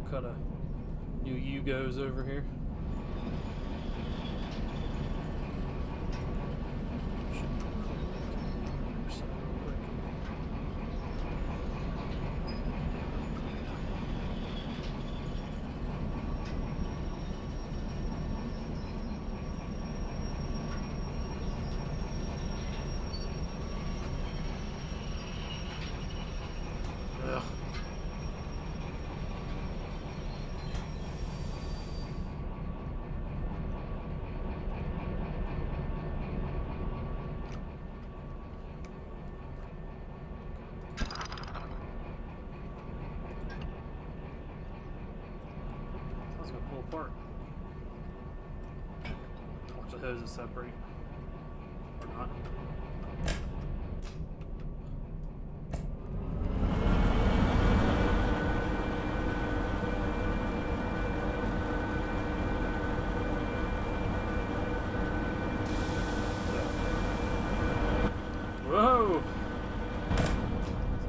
Cut a new U-goes over here. Apart. Watch the hoses separate. Or not. Whoa!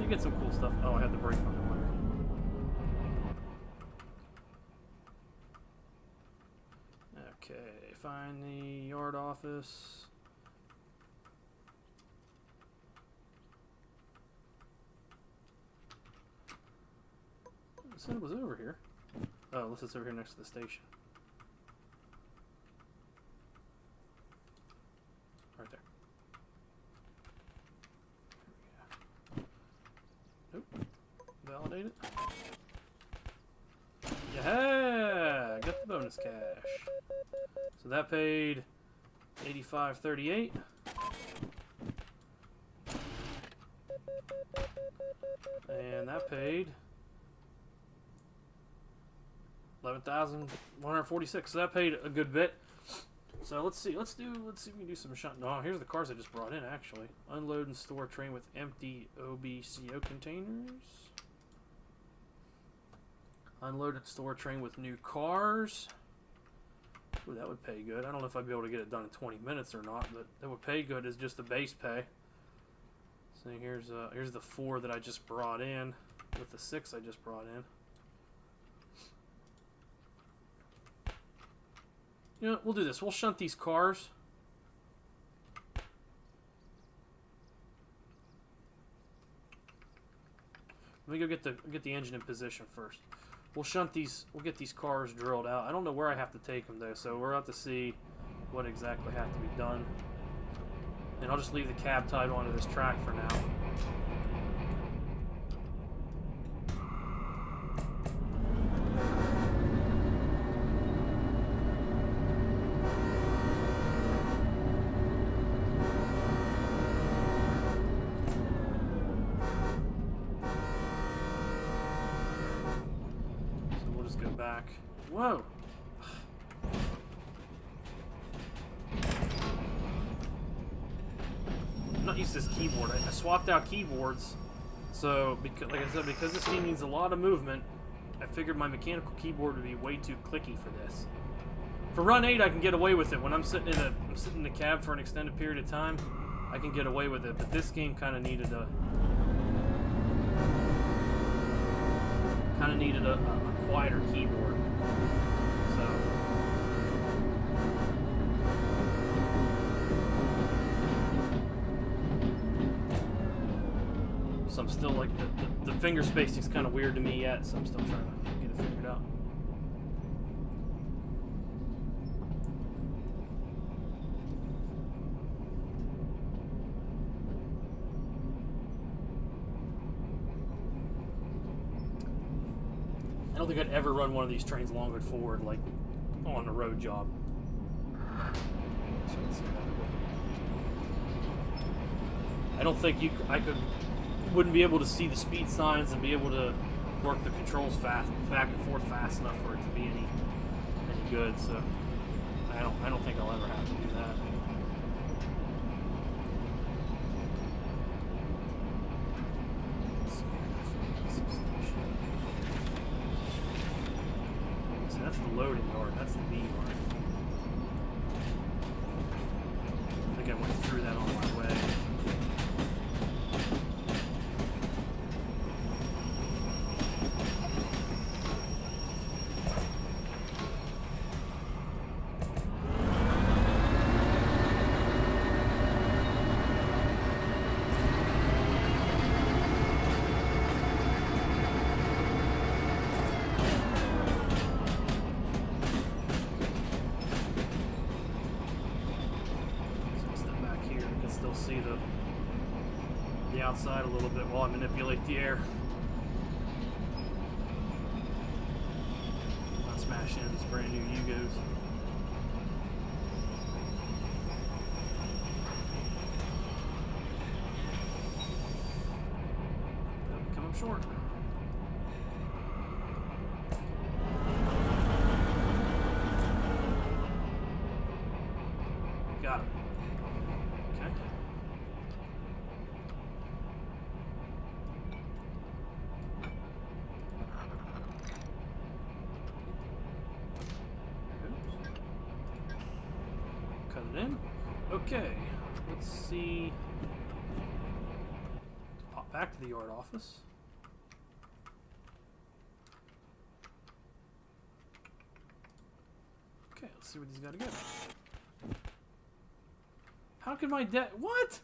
You get some cool stuff. Oh, I had the brake on the wire. Okay, find the yard office. I said it was over here. Oh, unless it's over here next to the station. Right there. Nope. Validate it. Yeah, got the bonus cash. So that paid $85.38. And that paid $11,146. So that paid a good bit. So let's see if we can do some shunting. Oh, here's the cars I just brought in actually. Unload and store train with empty OBCO containers. Unload and store train with new cars. Ooh, that would pay good. I don't know if I'd be able to get it done in 20 minutes or not, but that would pay good as just a base pay. So here's the 4 that I just brought in with the 6 I just brought in. You know, we'll do this. We'll shunt these cars. Let me go get the engine in position first. We'll shunt these. We'll get these cars drilled out. I don't know where I have to take them though, so we're about to see what exactly has to be done. And I'll just leave the cab tied onto this track for now. Back. Whoa! I'm not used to this keyboard. I swapped out keyboards, so because, like I said, because this game needs a lot of movement, I figured my mechanical keyboard would be way too clicky for this. For Run 8, I can get away with it. When I'm sitting in the cab for an extended period of time, I can get away with it. But this game kind of needed a quieter keyboard. So I'm still like the finger spacing's kind of weird to me yet, so I'm still trying to get it figured out. I don't think I'd ever run one of these trains longered forward, like on a road job. I don't think wouldn't be able to see the speed signs and be able to work the controls back and forth fast enough for it to be any good. So I don't think I'll ever have to do that. That's the loading yard. That's the B yard. I think I went through that on my way. See the outside a little bit while I manipulate the air. Not smash in these brand new Yugos. Come up short. Got it. Okay. Cut it in. Okay. Let's see. Pop Back to the yard office. Okay, let's see where these gotta go. How can my debt... What?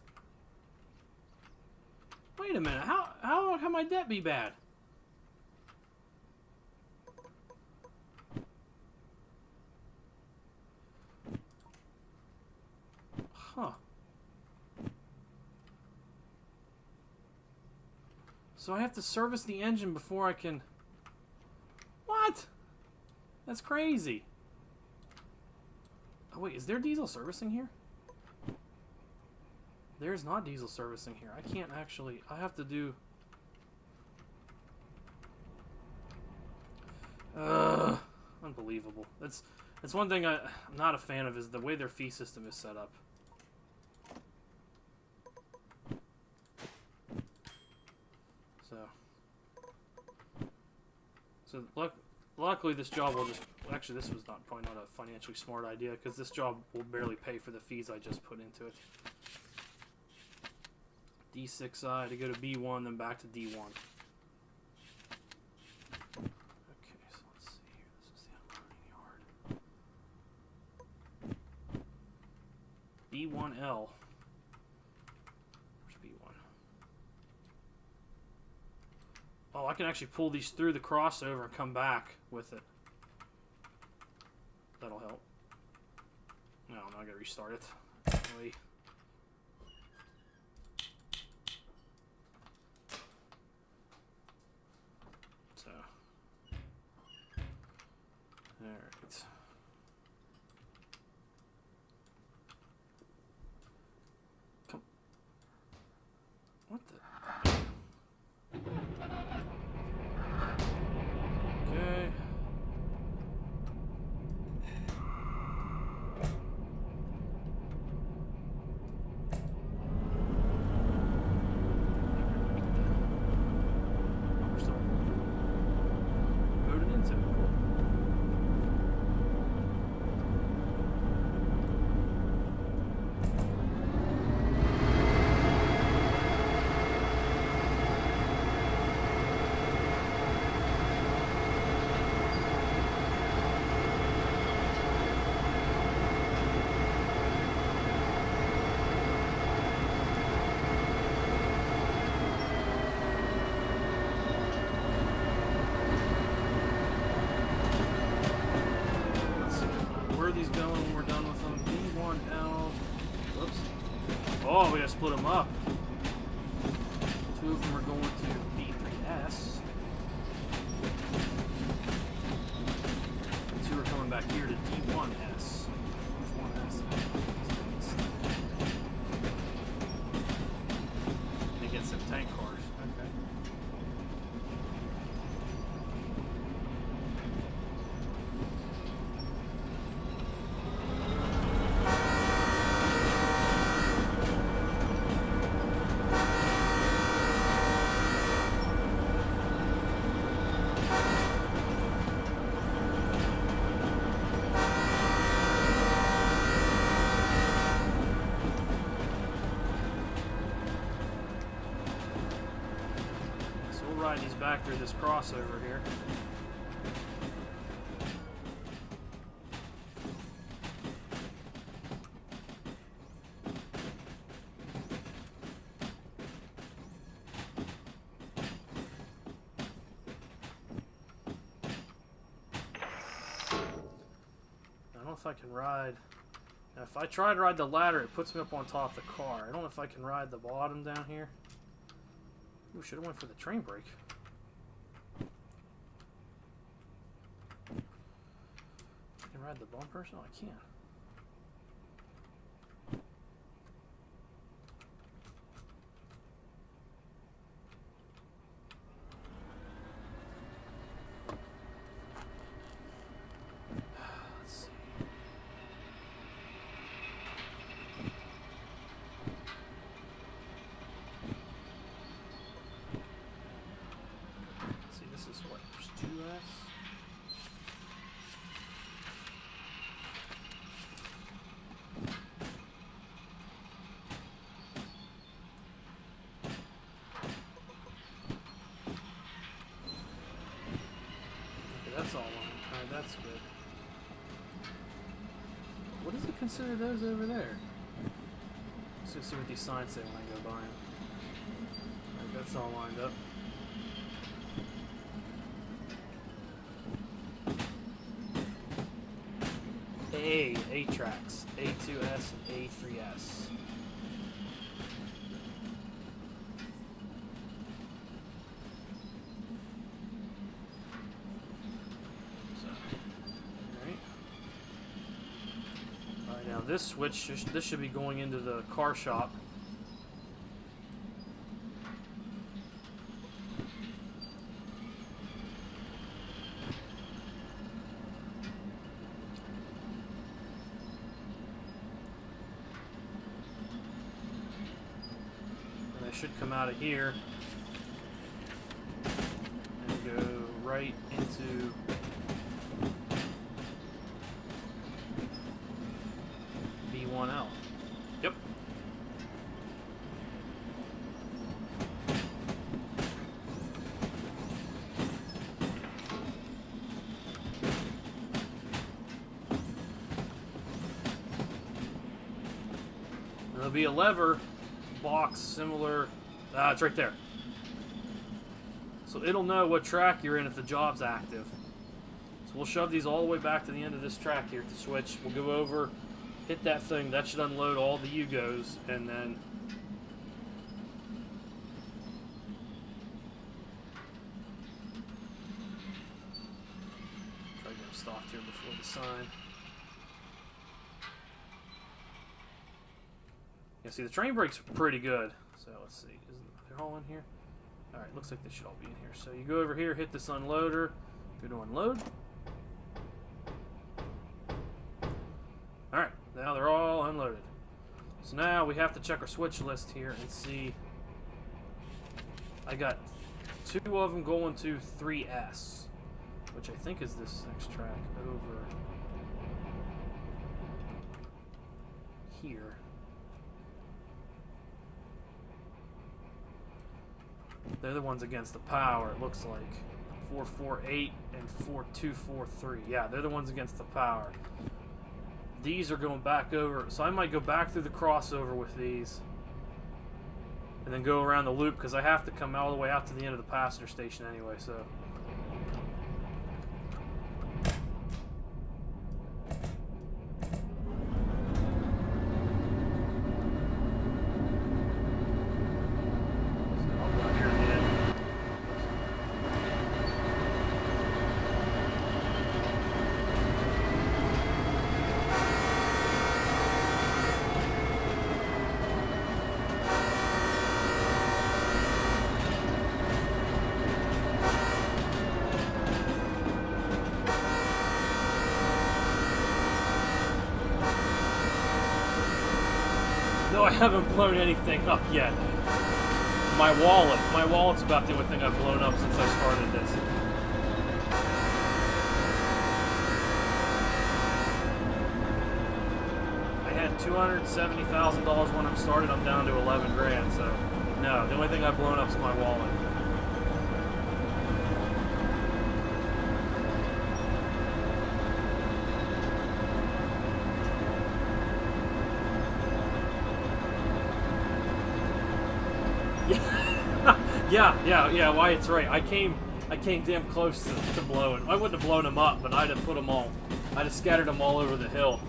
Wait a minute. How can my debt be bad? Huh. So I have to service the engine before I can... What? That's crazy. Oh wait, is there diesel servicing here? There's not diesel servicing here. I can't actually... I have to do... Unbelievable. That's one thing I'm not a fan of, is the way their fee system is set up. So luckily this job will just... Actually, this was probably not a financially smart idea, because this job will barely pay for the fees I just put into it. D6I to go to B1, then back to D1. Okay, so let's see here. This is the unloading yard. B1L. Where's B1? Oh, I can actually pull these through the crossover and come back with it. That'll help. No, I gotta restart it. Wait. So. Alright. Come. What the? Okay. Going when we're done with them. B1L. Whoops. Oh, we gotta split them up. Two of them are going to B3S. And two are coming back here to D1S. Which one has they get some tank cars. Okay. Ride these back through this crossover here. I don't know if I can ride. Now, if I try to ride the ladder, it puts me up on top of the car. I don't know if I can ride the bottom down here. Ooh, should have went for the train brake. I can ride the bumpers? No, I can't. Let's see. This is what, there's 2S? that's good. What does it consider those over there? Let's see what these signs say when I go by them. Alright, that's all lined up. A tracks, A2S and A3S. Alright, now this switch, this should be going into the car shop. Should come out of here and go right into B1L. Yep. There'll be a lever box similar. It's right there. So it'll know what track you're in if the job's active. So we'll shove these all the way back to the end of this track here to switch. We'll go over, hit that thing. That should unload all the Yugos, and then try to get them stopped here before the sign. Yeah, see, the train brake's pretty good. So let's see, they're all in here? Alright, looks like they should all be in here. So you go over here, hit this unloader, go to unload. Alright, now they're all unloaded. So now we have to check our switch list here and see. I got 2 of them going to 3S, which I think is this next track over here. They're the ones against the power, it looks like. 448 and 4243. Yeah, they're the ones against the power. These are going back over, so I might go back through the crossover with these and then go around the loop because I have to come all the way out to the end of the passenger station anyway, so. No, I haven't blown anything up yet. My wallet's about the only thing I've blown up since I started this. I had $270,000 when I started. I'm down to 11 grand. So, no, the only thing I've blown up is my wallet. Yeah, Wyatt's right. I came damn close to blowing. I wouldn't have blown them up, but I'd have put them all. I'd have scattered them all over the hill.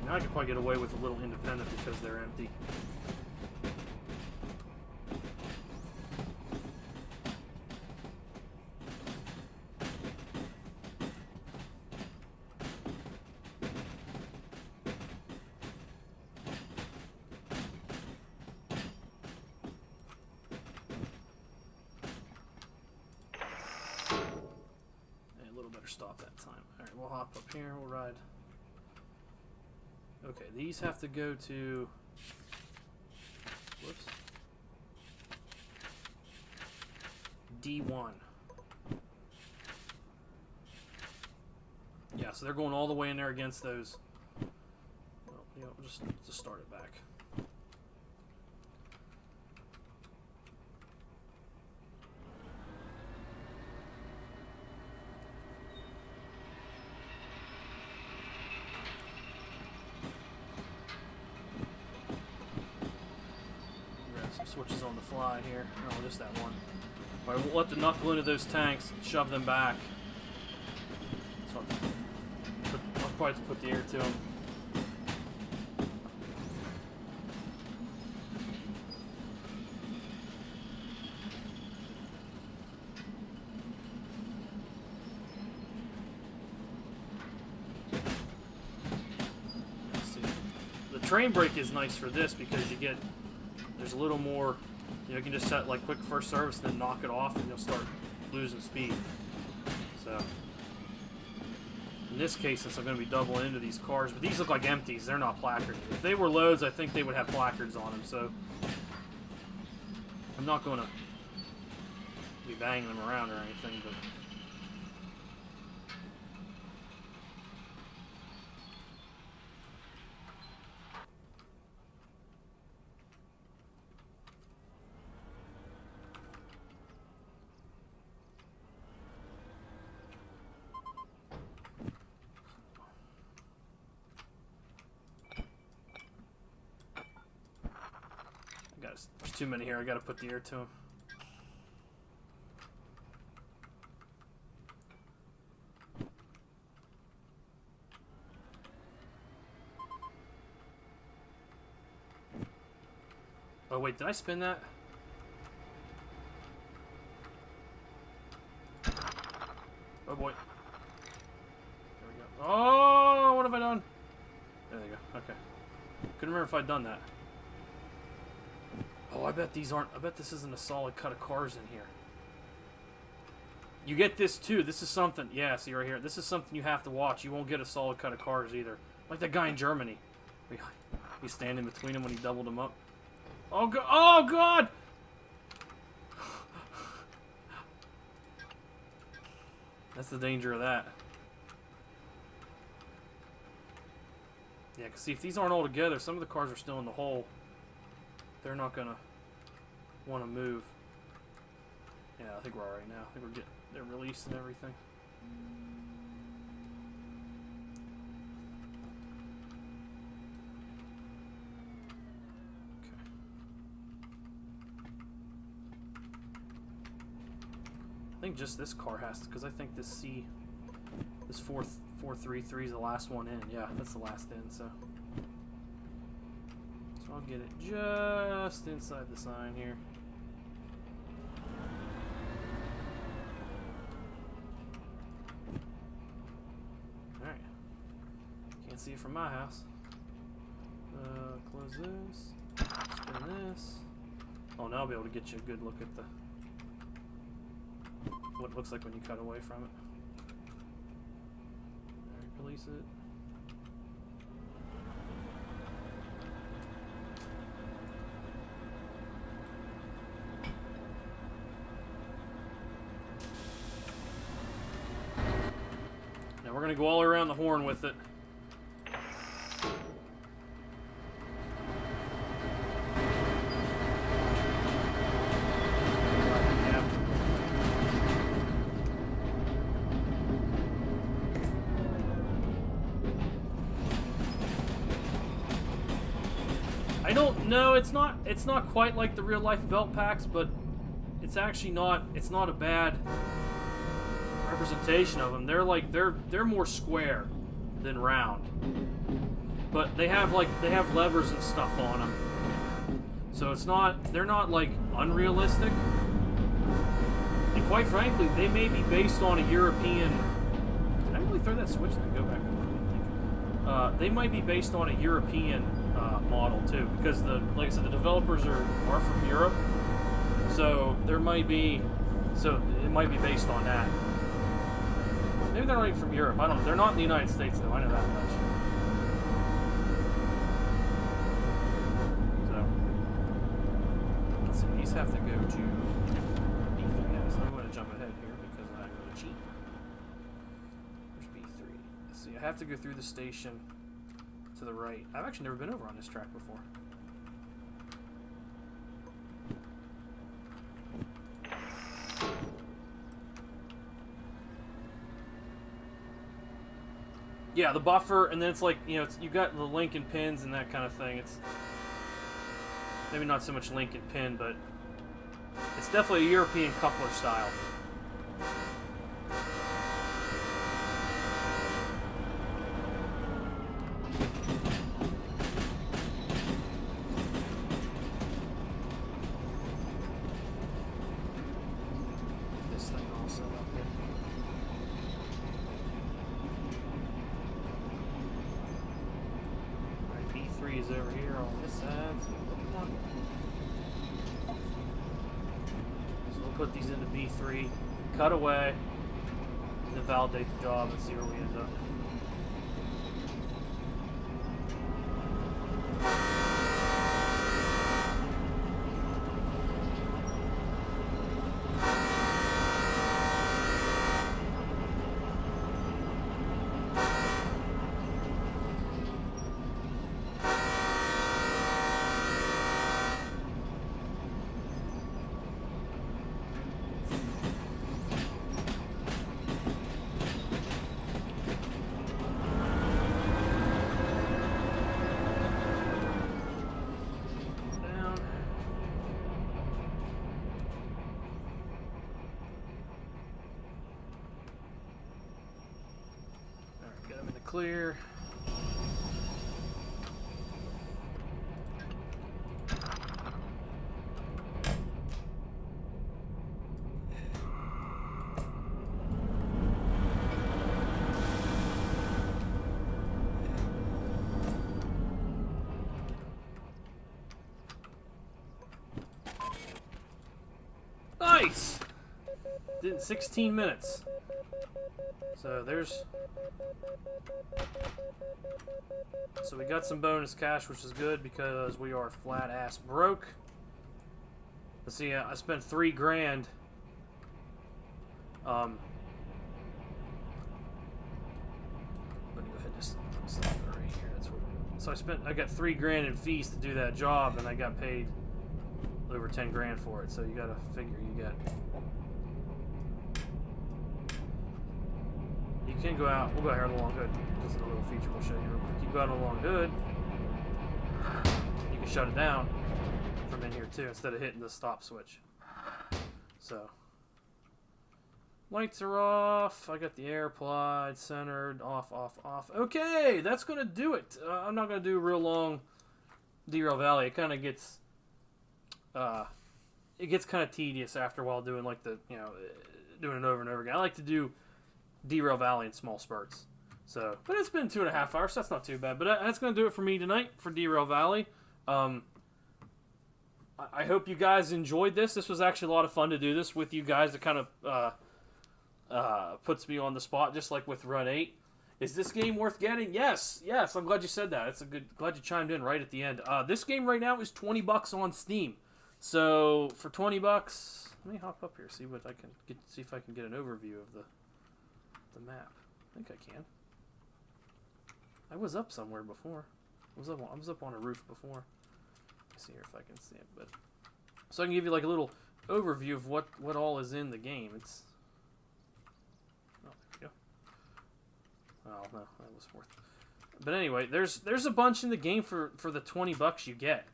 Now I could probably get away with a little independent because they're empty. Stop that time. Alright, we'll hop up here, we'll ride. Okay, these have to go to... Whoops. D1. Yeah, so they're going all the way in there against those. Well, yeah, we'll just start it back. Grab some switches on the fly here. No, just that one. All right, we'll let the knuckle into those tanks and shove them back. So I'll probably have to put the air to them. Let's see. The train brake is nice for this because there's a little more, you can just set like quick first service and then knock it off and you'll start losing speed. So in this case, since I'm going to be doubling into these cars, but these look like empties, they're not placarded. If they were loads, I think they would have placards on them, so I'm not going to be banging them around or anything, but there's too many here. I got to put the air to them. Oh wait, did I spin that? Oh boy. There we go. Oh, what have I done? There we go. Okay. Couldn't remember if I'd done that. Oh, I bet these aren't. I bet this isn't a solid cut of cars in here. You get this too. This is something. Yeah, see right here. This is something you have to watch. You won't get a solid cut of cars either. Like that guy in Germany. He's standing between them when he doubled them up. Oh god! Oh god! That's the danger of that. Yeah, cause see if these aren't all together, some of the cars are still in the hole. They're not gonna want to move. Yeah, I think we're all right now. I think they're released and everything. Okay. I think just this car has to, because I think this 433 is the last one in. Yeah, that's the last in. So I'll get it just inside the sign here. Alright. Can't see it from my house. Close this. Spin this. Oh, now I'll be able to get you a good look at what it looks like when you cut away from it. Alright, release it. We're going to go all around the horn with it. I don't know, it's not quite like the real life belt packs, but it's actually not a bad representation of them. They're like they're more square than round, but they have levers and stuff on them, so they're not like unrealistic. And quite frankly, they may be based on a European. Did I really throw that switch and go back? They might be based on a European model too, because like I said, the developers are from Europe, so it might be based on that. Maybe they're not even from Europe. I don't know. They're not in the United States, though. I know that much. So, let's see. These have to go to B3. So I'm going to jump ahead here because I'm going to cheat. There's B3. Let's see have to go through the station to the right. I've actually never been over on this track before. Yeah, the buffer, and then it's like, you know, you got the link and pins and that kind of thing. It's maybe not so much link and pin, but it's definitely a European coupler style. This thing also up here. Alright, B3 is over here on this side. So come on. So we'll put these into B3, cut away, and then validate the job and see where we end up. Clear. Nice! Did it in 16 minutes. So there's... So we got some bonus cash, which is good because we are flat ass broke. Let's see, I spent $3 grand. Let me go ahead and just stop it right here. That's what, so I got $3 grand in fees to do that job, and I got paid over 10 grand for it. So you gotta figure you got. You can go out. We'll go here on the long hood. This is a little feature we'll show you real quick. You go out on the long hood. You can shut it down from in here too, instead of hitting the stop switch. So lights are off. I got the air applied, centered, off, off, off. Okay, that's gonna do it. I'm not gonna do a real long Derail Valley. It kind of gets, kind of tedious after a while doing like the, you know, doing it over and over again. I like to do Derail Valley in small spurts. So, but it's been 2.5 hours, so that's not too bad. But that's going to do it for me tonight for Derail Valley. I hope you guys enjoyed this. This was actually a lot of fun to do this with you guys. It kind of puts me on the spot, just like with Run 8. Is this game worth getting? Yes, yes. I'm glad you said that. It's a good. Glad you chimed in right at the end. This game right now is $20 on Steam. So for $20, let me hop up here, see what I can get. See if I can get an overview of the map. I think I can. I was up somewhere before. I was up on a roof before. Let's see here if I can see it. But so I can give you like a little overview of what all is in the game. It's oh, there we go. Oh no, that was worth it. But anyway, there's a bunch in the game for the $20 you get.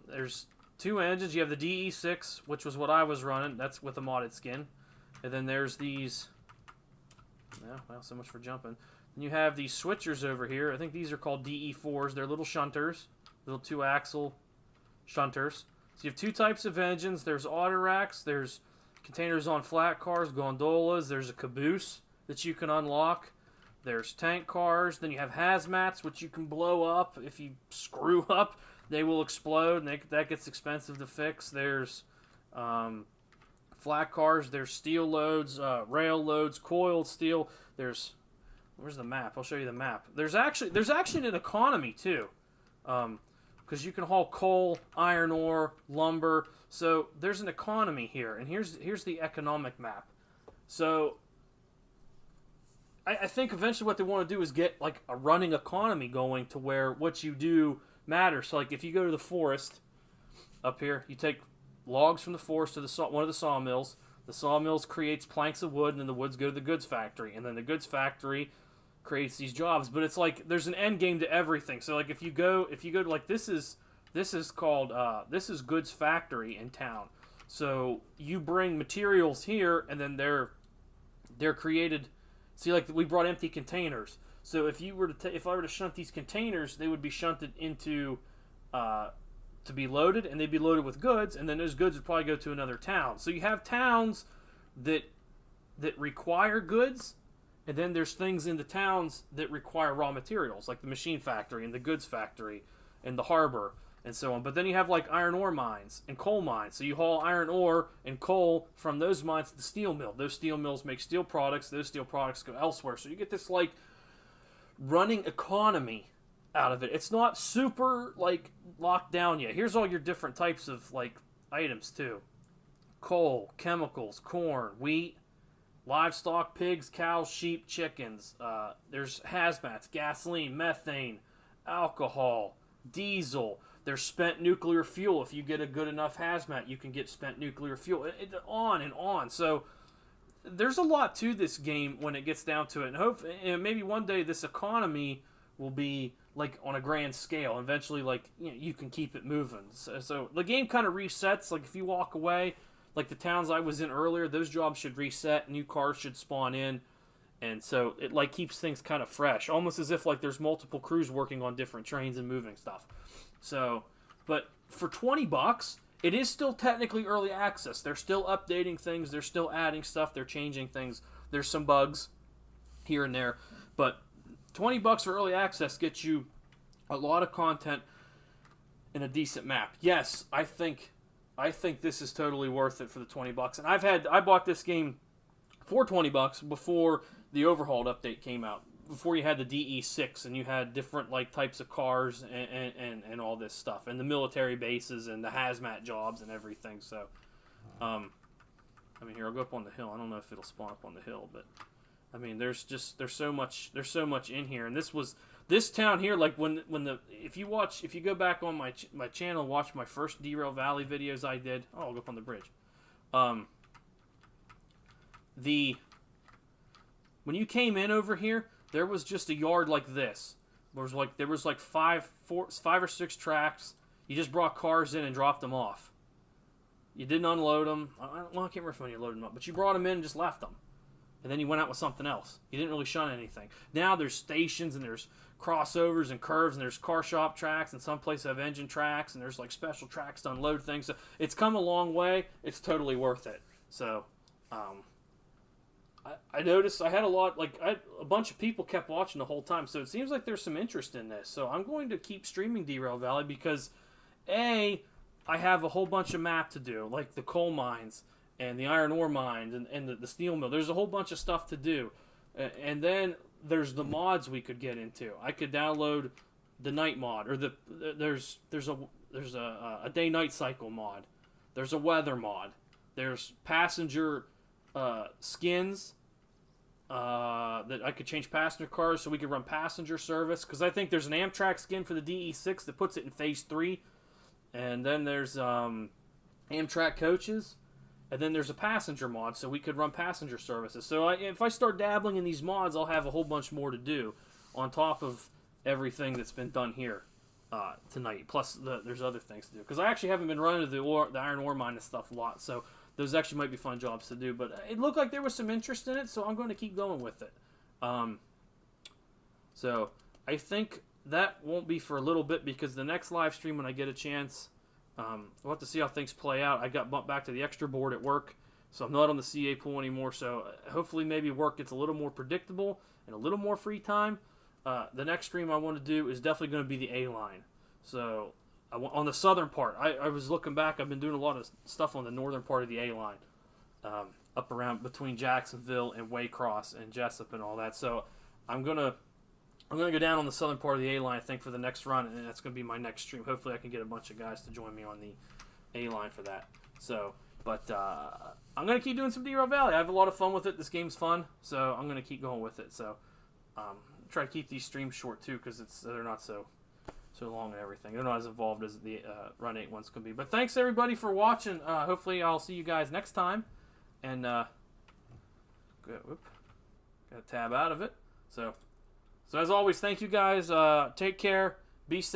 There's 2 engines. You have the DE6, which was what I was running. That's with a modded skin. And then there's these. Yeah, well, so much for jumping. And you have these switchers over here. I think these are called DE4s. They're little shunters, little 2-axle shunters. So you have 2 types of engines. There's auto racks. There's containers on flat cars, gondolas. There's a caboose that you can unlock. There's tank cars. Then you have hazmats, which you can blow up. If you screw up, they will explode, and that gets expensive to fix. There's flat cars. There's steel loads, rail loads, coiled steel. Where's the map? I'll show you the map. There's actually an economy too, because you can haul coal, iron ore, lumber. So there's an economy here, and here's the economic map. So I think eventually what they want to do is get like a running economy going to where what you do matters. So like if you go to the forest up here, you take logs from the forest to one of the sawmills. The sawmills creates planks of wood, and then the woods go to the goods factory, and then the goods factory creates these jobs. But it's like there's an end game to everything. So like if you go to like this is called this is goods factory in town. So you bring materials here, and then they're created. See, like we brought empty containers. So if you were to if I were to shunt these containers, they would be shunted into to be loaded, and they'd be loaded with goods, and then those goods would probably go to another town. So you have towns that require goods, and then there's things in the towns that require raw materials, like the machine factory and the goods factory and the harbor and so on. But then you have like iron ore mines and coal mines. So you haul iron ore and coal from those mines to the steel mill. Those steel mills make steel products. Those steel products go elsewhere. So you get this like running economy out of it. It's not super like locked down yet. Here's all your different types of like items too: coal, chemicals, corn, wheat, livestock, pigs, cows, sheep, chickens. There's hazmats, gasoline, methane, alcohol, diesel. There's spent nuclear fuel. If you get a good enough hazmat, you can get spent nuclear fuel. On and on. So there's a lot to this game when it gets down to it. And hopefully, maybe one day this economy will be like on a grand scale. Eventually, like you can keep it moving. So the game kind of resets. Like if you walk away, like the towns I was in earlier, those jobs should reset. New cars should spawn in, and so it like keeps things kind of fresh, almost as if like there's multiple crews working on different trains and moving stuff. So, but for $20, it is still technically early access. They're still updating things. They're still adding stuff. They're changing things. There's some bugs here and there, but $20 for early access gets you a lot of content and a decent map. Yes, I think this is totally worth it for the $20. And I bought this game for $20 before the Overhauled update came out. Before you had the DE6 and you had different like types of cars and all this stuff, and the military bases and the hazmat jobs and everything. So, I mean, here I'll go up on the hill. I don't know if it'll spawn up on the hill, but I mean, there's so much in here. And this town here, like if you go back on my channel, watch my first Derail Valley videos I did. Oh, I'll go up on the bridge. When you came in over here, there was just a yard like this. There was like five or six tracks. You just brought cars in and dropped them off. You didn't unload them. I can't remember when you loaded them up, but you brought them in and just left them. And then you went out with something else. You didn't really shunt anything. Now there's stations and there's crossovers and curves and there's car shop tracks, and some places have engine tracks, and there's like special tracks to unload things. So it's come a long way. It's totally worth it. So, I noticed I had a bunch of people kept watching the whole time, so it seems like there's some interest in this. So I'm going to keep streaming Derail Valley because, I have a whole bunch of map to do, like the coal mines and the iron ore mines and the steel mill. There's a whole bunch of stuff to do. And then there's the mods we could get into. I could download the night mod, or there's a day-night cycle mod. There's a weather mod. There's passenger skins that I could change passenger cars so we could run passenger service, because I think there's an Amtrak skin for the DE6 that puts it in phase 3, and then there's Amtrak coaches, and then there's a passenger mod so we could run passenger services. So if I start dabbling in these mods, I'll have a whole bunch more to do on top of everything that's been done here tonight. Plus there's other things to do, because I actually haven't been running the iron ore mine and stuff a lot, so those actually might be fun jobs to do. But it looked like there was some interest in it, so I'm going to keep going with it. So I think that won't be for a little bit, because the next live stream, when I get a chance, we'll have to see how things play out. I got bumped back to the extra board at work, so I'm not on the CA pool anymore. So hopefully maybe work gets a little more predictable and a little more free time. The next stream I want to do is definitely going to be the A-line. So on the southern part, I was looking back. I've been doing a lot of stuff on the northern part of the A-line, up around between Jacksonville and Waycross and Jessup and all that. So I'm gonna go down on the southern part of the A-line, I think, for the next run, and that's gonna be my next stream. Hopefully I can get a bunch of guys to join me on the A-line for that. So But I'm gonna keep doing some Derail Valley. I have a lot of fun with it. This game's fun, so I'm gonna keep going with it. So try to keep these streams short too, because they're not so long and everything. They're not as involved as the Run 8 ones can be. But thanks everybody for watching. Hopefully I'll see you guys next time. And got a tab out of it. So as always, thank you guys. Take care. Be safe.